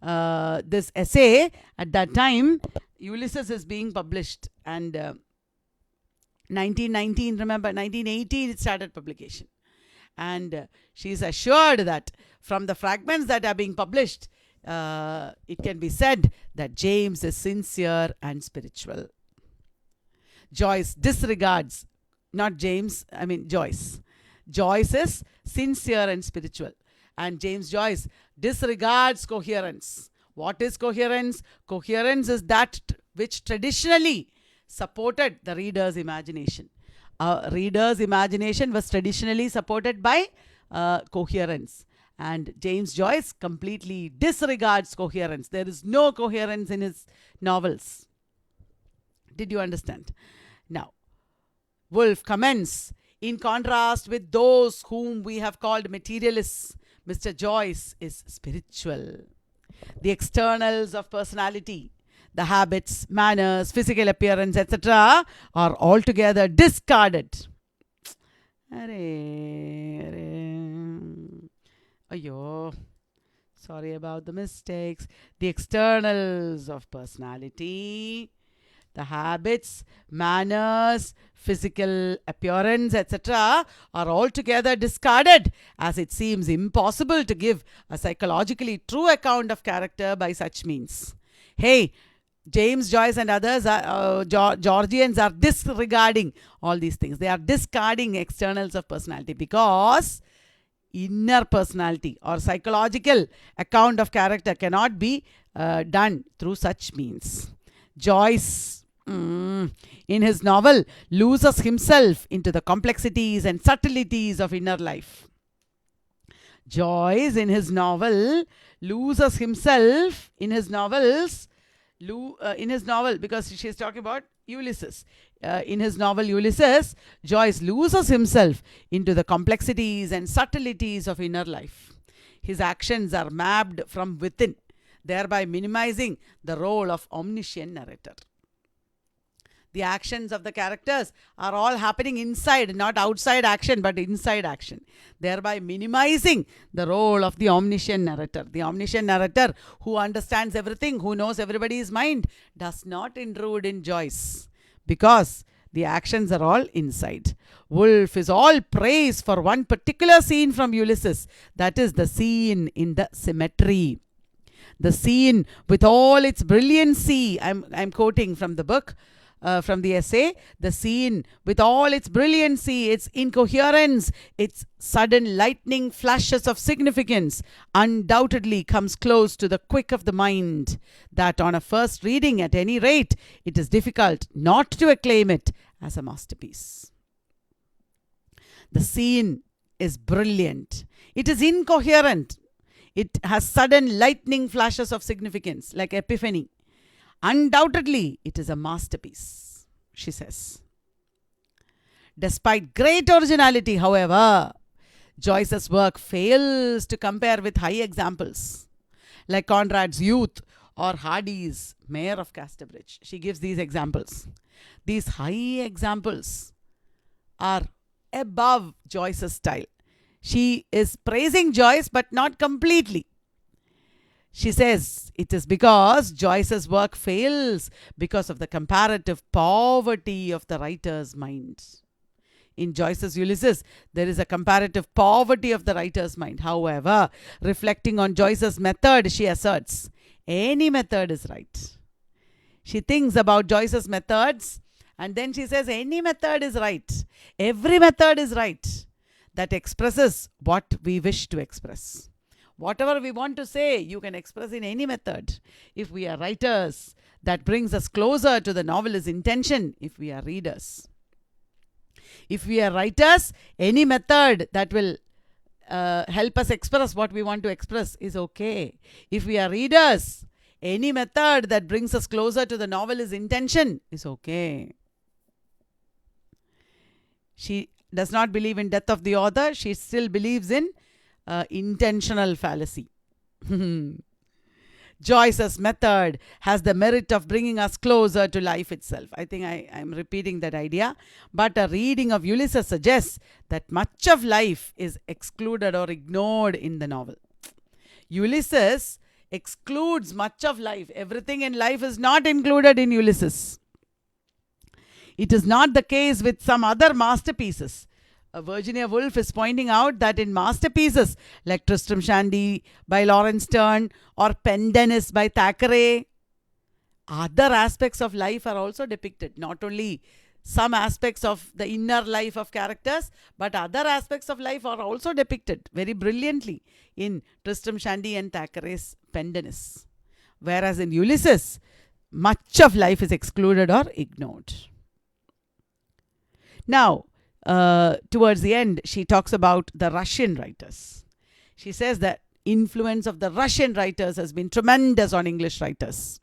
this essay, at that time, Ulysses is being published, and 1919, remember, 1918 it started publication. And she is assured that from the fragments that are being published, it can be said that James is sincere and spiritual. Joyce disregards, not James, I mean Joyce. Joyce is sincere and spiritual. And James Joyce disregards coherence. What is coherence? Coherence is that which traditionally supported the reader's imagination. Reader's imagination was traditionally supported by coherence. And James Joyce completely disregards coherence. There is no coherence in his novels. Did you understand? Now, Woolf comments, in contrast with those whom we have called materialists, Mr. Joyce is spiritual. The externals of personality, the habits, manners, physical appearance, etc. are altogether discarded. Ayyo, sorry about the mistakes. The externals of personality, the habits, manners, physical appearance, etc. are altogether discarded, as it seems impossible to give a psychologically true account of character by such means. Hey, James Joyce and others, Georgians are disregarding all these things. They are discarding externals of personality because inner personality or psychological account of character cannot be done through such means. Joyce, in his novel, loses himself into the complexities and subtleties of inner life. Joyce, in his novel, loses himself in his novels, because she is talking about Ulysses. In his novel Ulysses, Joyce loses himself into the complexities and subtleties of inner life. His actions are mapped from within, thereby minimizing the role of omniscient narrator. The actions of the characters are all happening inside, not outside action, but inside action, thereby minimizing the role of the omniscient narrator. The omniscient narrator, who understands everything, who knows everybody's mind, does not intrude in Joyce, because the actions are all inside. Woolf is all praise for one particular scene from Ulysses, that is the scene in the cemetery. The scene with all its brilliancy, I'm quoting from the book, from the essay, the scene with all its brilliancy, its incoherence, its sudden lightning flashes of significance, undoubtedly comes close to the quick of the mind, that on a first reading at any rate, it is difficult not to acclaim it as a masterpiece. The scene is brilliant. It is incoherent. It has sudden lightning flashes of significance, like epiphany. Undoubtedly, it is a masterpiece, she says. Despite great originality, however, Joyce's work fails to compare with high examples like Conrad's Youth or Hardy's Mayor of Casterbridge. She gives these examples. These high examples are above Joyce's style. She is praising Joyce, but not completely. She says it is because Joyce's work fails because of the comparative poverty of the writer's mind. In Joyce's Ulysses, there is a comparative poverty of the writer's mind. However, reflecting on Joyce's method, she asserts, any method is right. She thinks about Joyce's methods and then she says, any method is right. Every method is right. That expresses what we wish to express. Whatever we want to say, you can express in any method. If we are writers, that brings us closer to the novelist's intention. If we are readers, if we are writers, any method that will help us express what we want to express is okay. If we are readers, any method that brings us closer to the novelist's intention is okay. She does not believe in death of the author. She still believes in intentional fallacy. Joyce's method has the merit of bringing us closer to life itself. I think I'm repeating that idea. But a reading of Ulysses suggests that much of life is excluded or ignored in the novel. Ulysses excludes much of life. Everything in life is not included in Ulysses. It is not the case with some other masterpieces. Virginia Woolf is pointing out that in masterpieces like Tristram Shandy by Lawrence Sterne or Pendennis by Thackeray, other aspects of life are also depicted. Not only some aspects of the inner life of characters, but other aspects of life are also depicted very brilliantly in Tristram Shandy and Thackeray's Pendennis. Whereas in Ulysses, much of life is excluded or ignored. Now, towards the end, she talks about the Russian writers. She says that influence of the Russian writers has been tremendous on English writers.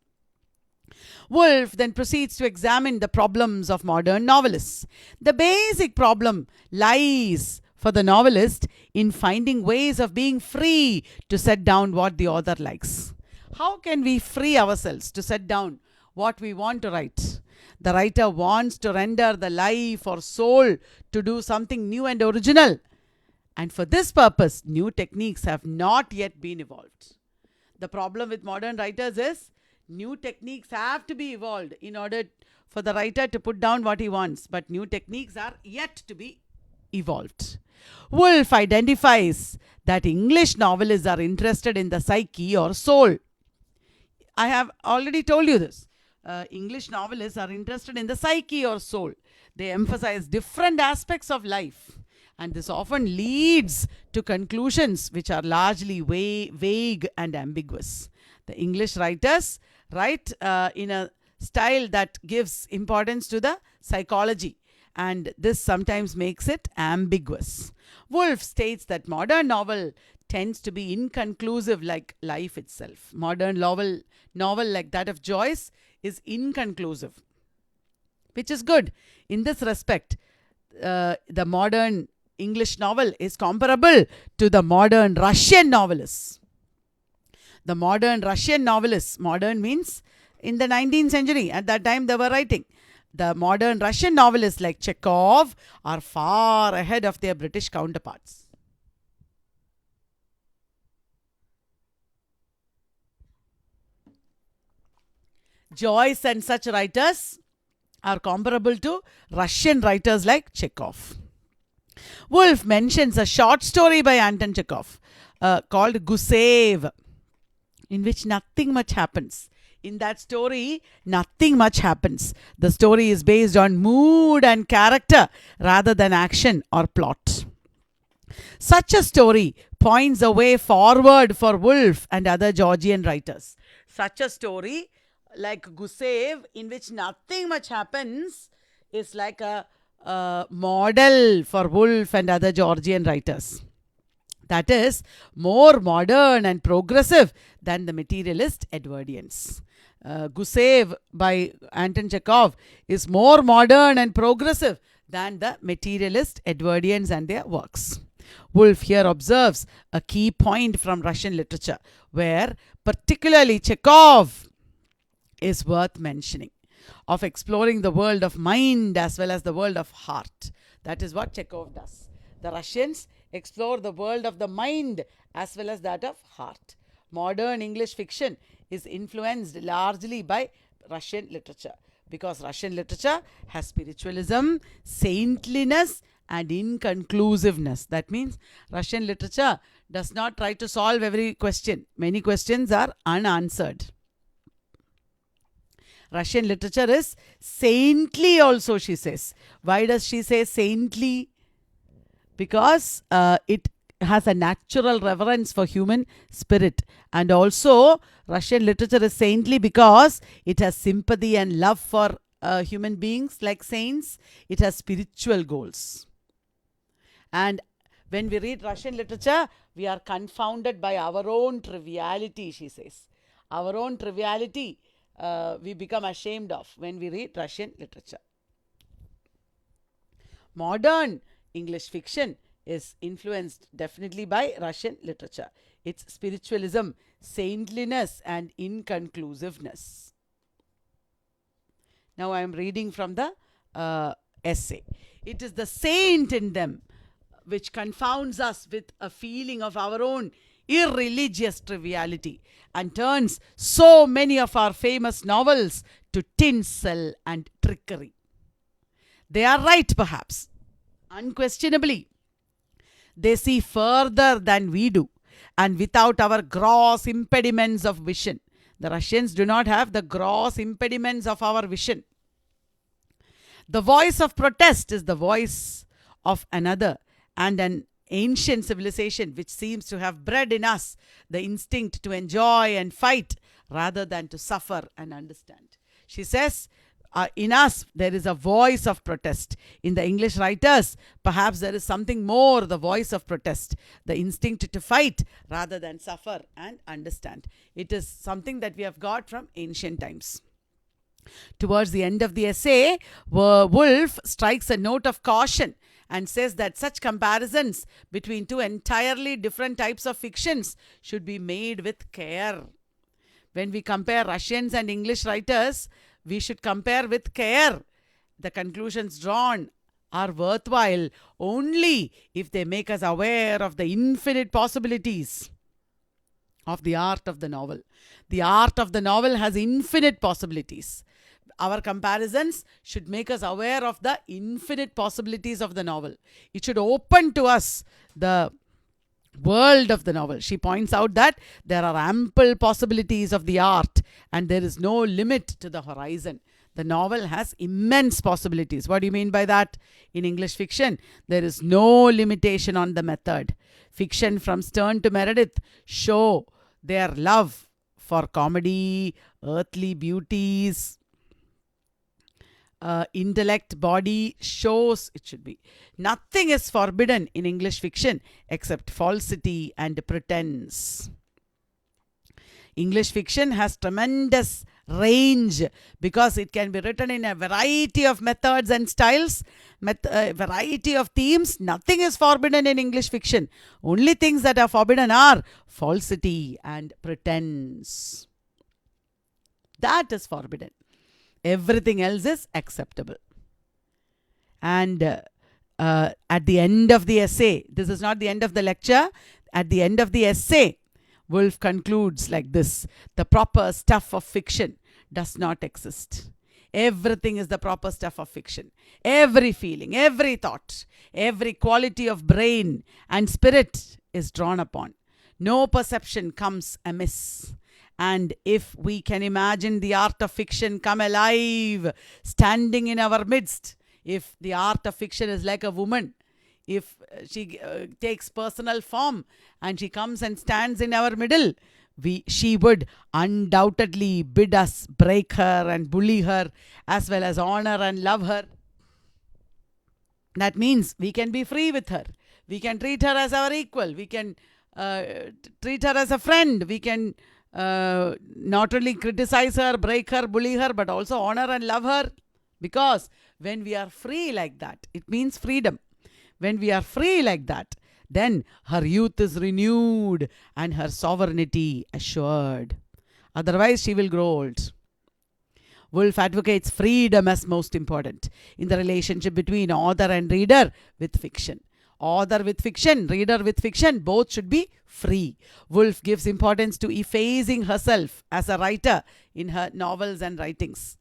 Woolf then proceeds to examine the problems of modern novelists. The basic problem lies for the novelist in finding ways of being free to set down what the author likes. How can we free ourselves to set down what we want to write? The writer wants to render the life or soul to do something new and original. And for this purpose, new techniques have not yet been evolved. The problem with modern writers is new techniques have to be evolved in order for the writer to put down what he wants. But new techniques are yet to be evolved. Woolf identifies that English novelists are interested in the psyche or soul. I have already told you this. English novelists are interested in the psyche or soul. They emphasize different aspects of life, and this often leads to conclusions which are largely vague and ambiguous. The English writers write in a style that gives importance to the psychology, and this sometimes makes it ambiguous. Woolf states that modern novel tends to be inconclusive like life itself. Modern novel like that of Joyce is inconclusive, which is good. In this respect, the modern English novel is comparable to the modern Russian novelists. The modern Russian novelists, modern means in the 19th century, at that time they were writing. The modern Russian novelists like Chekhov are far ahead of their British counterparts. Joyce and such writers are comparable to Russian writers like Chekhov. Woolf mentions a short story by Anton Chekhov called Gusev, in which nothing much happens. In that story, nothing much happens. The story is based on mood and character rather than action or plot. Such a story points a way forward for Woolf and other Georgian writers. Such a story like Gusev, in which nothing much happens, is like a model for Woolf and other Georgian writers. That is more modern and progressive than the materialist Edwardians. Gusev by Anton Chekhov is more modern and progressive than the materialist Edwardians and their works. Woolf here observes a key point from Russian literature, where particularly Chekhov is worth mentioning, of exploring the world of mind as well as the world of heart. That is what Chekhov does. The Russians explore the world of the mind as well as that of heart. Modern English fiction is influenced largely by Russian literature, because Russian literature has spiritualism, saintliness, and inconclusiveness. That means Russian literature does not try to solve every question. Many questions are unanswered. Russian literature is saintly also, she says. Why does she say saintly? Because it has a natural reverence for human spirit. And also, Russian literature is saintly because it has sympathy and love for human beings like saints. It has spiritual goals. And when we read Russian literature, we are confounded by our own triviality, she says. Our own triviality we become ashamed of when we read Russian literature. Modern English fiction is influenced definitely by Russian literature. Its spiritualism, saintliness, and inconclusiveness. Now I am reading from the essay. It is the saint in them which confounds us with a feeling of our own irreligious triviality and turns so many of our famous novels to tinsel and trickery. They are right, perhaps. Unquestionably, they see further than we do, and without our gross impediments of vision. The Russians do not have the gross impediments of our vision. The voice of protest is the voice of another and an ancient civilization which seems to have bred in us the instinct to enjoy and fight rather than to suffer and understand. She says, in us there is a voice of protest. In the English writers, perhaps there is something more, the voice of protest, the instinct to fight rather than suffer and understand. It is something that we have got from ancient times. Towards the end of the essay, Woolf strikes a note of caution and says that such comparisons between two entirely different types of fictions should be made with care. When we compare Russians and English writers, we should compare with care. The conclusions drawn are worthwhile only if they make us aware of the infinite possibilities of the art of the novel. The art of the novel has infinite possibilities. Our comparisons should make us aware of the infinite possibilities of the novel. It should open to us the world of the novel. She points out that there are ample possibilities of the art and there is no limit to the horizon. The novel has immense possibilities. What do you mean by that? In English fiction, there is no limitation on the method. Fiction from Sterne to Meredith show their love for comedy, earthly beauties, intellect, body, shows it should be. Nothing is forbidden in English fiction except falsity and pretense. English fiction has tremendous range because it can be written in a variety of methods and styles, variety of themes. Nothing is forbidden in English fiction. Only things that are forbidden are falsity and pretense. That is forbidden. Everything else is acceptable. And at the end of the essay, this is not the end of the lecture, at the end of the essay, Woolf concludes like this: the proper stuff of fiction does not exist. Everything is the proper stuff of fiction. Every feeling, every thought, every quality of brain and spirit is drawn upon. No perception comes amiss. And if we can imagine the art of fiction come alive, standing in our midst, if the art of fiction is like a woman, if she takes personal form and she comes and stands in our middle, she would undoubtedly bid us break her and bully her, as well as honor and love her. That means we can be free with her. We can treat her as our equal. We can treat her as a friend. We can not only criticize her, break her, bully her, but also honor and love her. Because when we are free like that, it means freedom. When we are free like that, then her youth is renewed and her sovereignty assured. Otherwise, she will grow old. Woolf advocates freedom as most important in the relationship between author and reader with fiction. Author with fiction, reader with fiction, both should be free. Woolf gives importance to effacing herself as a writer in her novels and writings.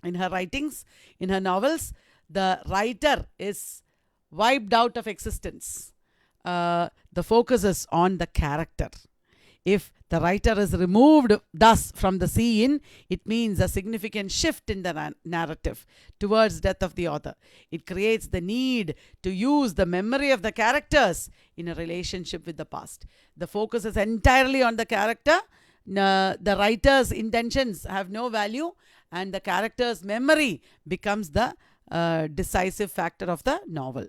In her writings, in her novels, the writer is wiped out of existence. The focus is on the character. If the writer is removed thus from the scene, it means a significant shift in the narrative towards death of the author. It creates the need to use the memory of the characters in a relationship with the past. The focus is entirely on the character. The writer's intentions have no value, and the character's memory becomes the decisive factor of the novel.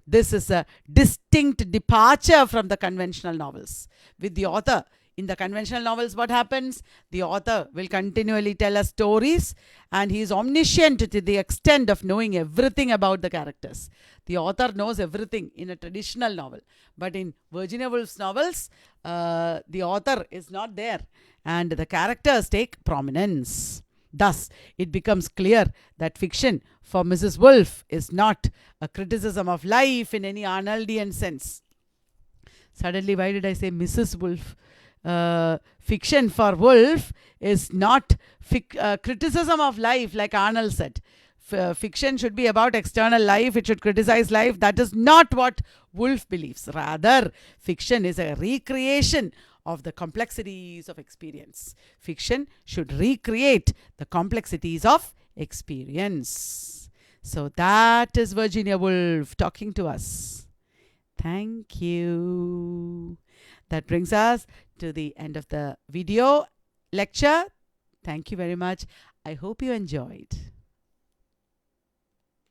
This is a distinct departure from the conventional novels. With the author, in the conventional novels, what happens? The author will continually tell us stories, and he is omniscient to the extent of knowing everything about the characters. The author knows everything in a traditional novel. But in Virginia Woolf's novels, the author is not there, and the characters take prominence. Thus, it becomes clear that fiction for Mrs. Woolf is not a criticism of life in any Arnoldian sense. Suddenly, why did I say Mrs. Woolf? Fiction for Woolf is not criticism of life, like Arnold said. Fiction should be about external life, it should criticize life. That is not what Woolf believes. Rather, fiction is a recreation of the complexities of experience. Fiction should recreate the complexities of experience. So that is Virginia Woolf talking to us. Thank you. That brings us to the end of the video lecture. Thank you very much. I hope you enjoyed.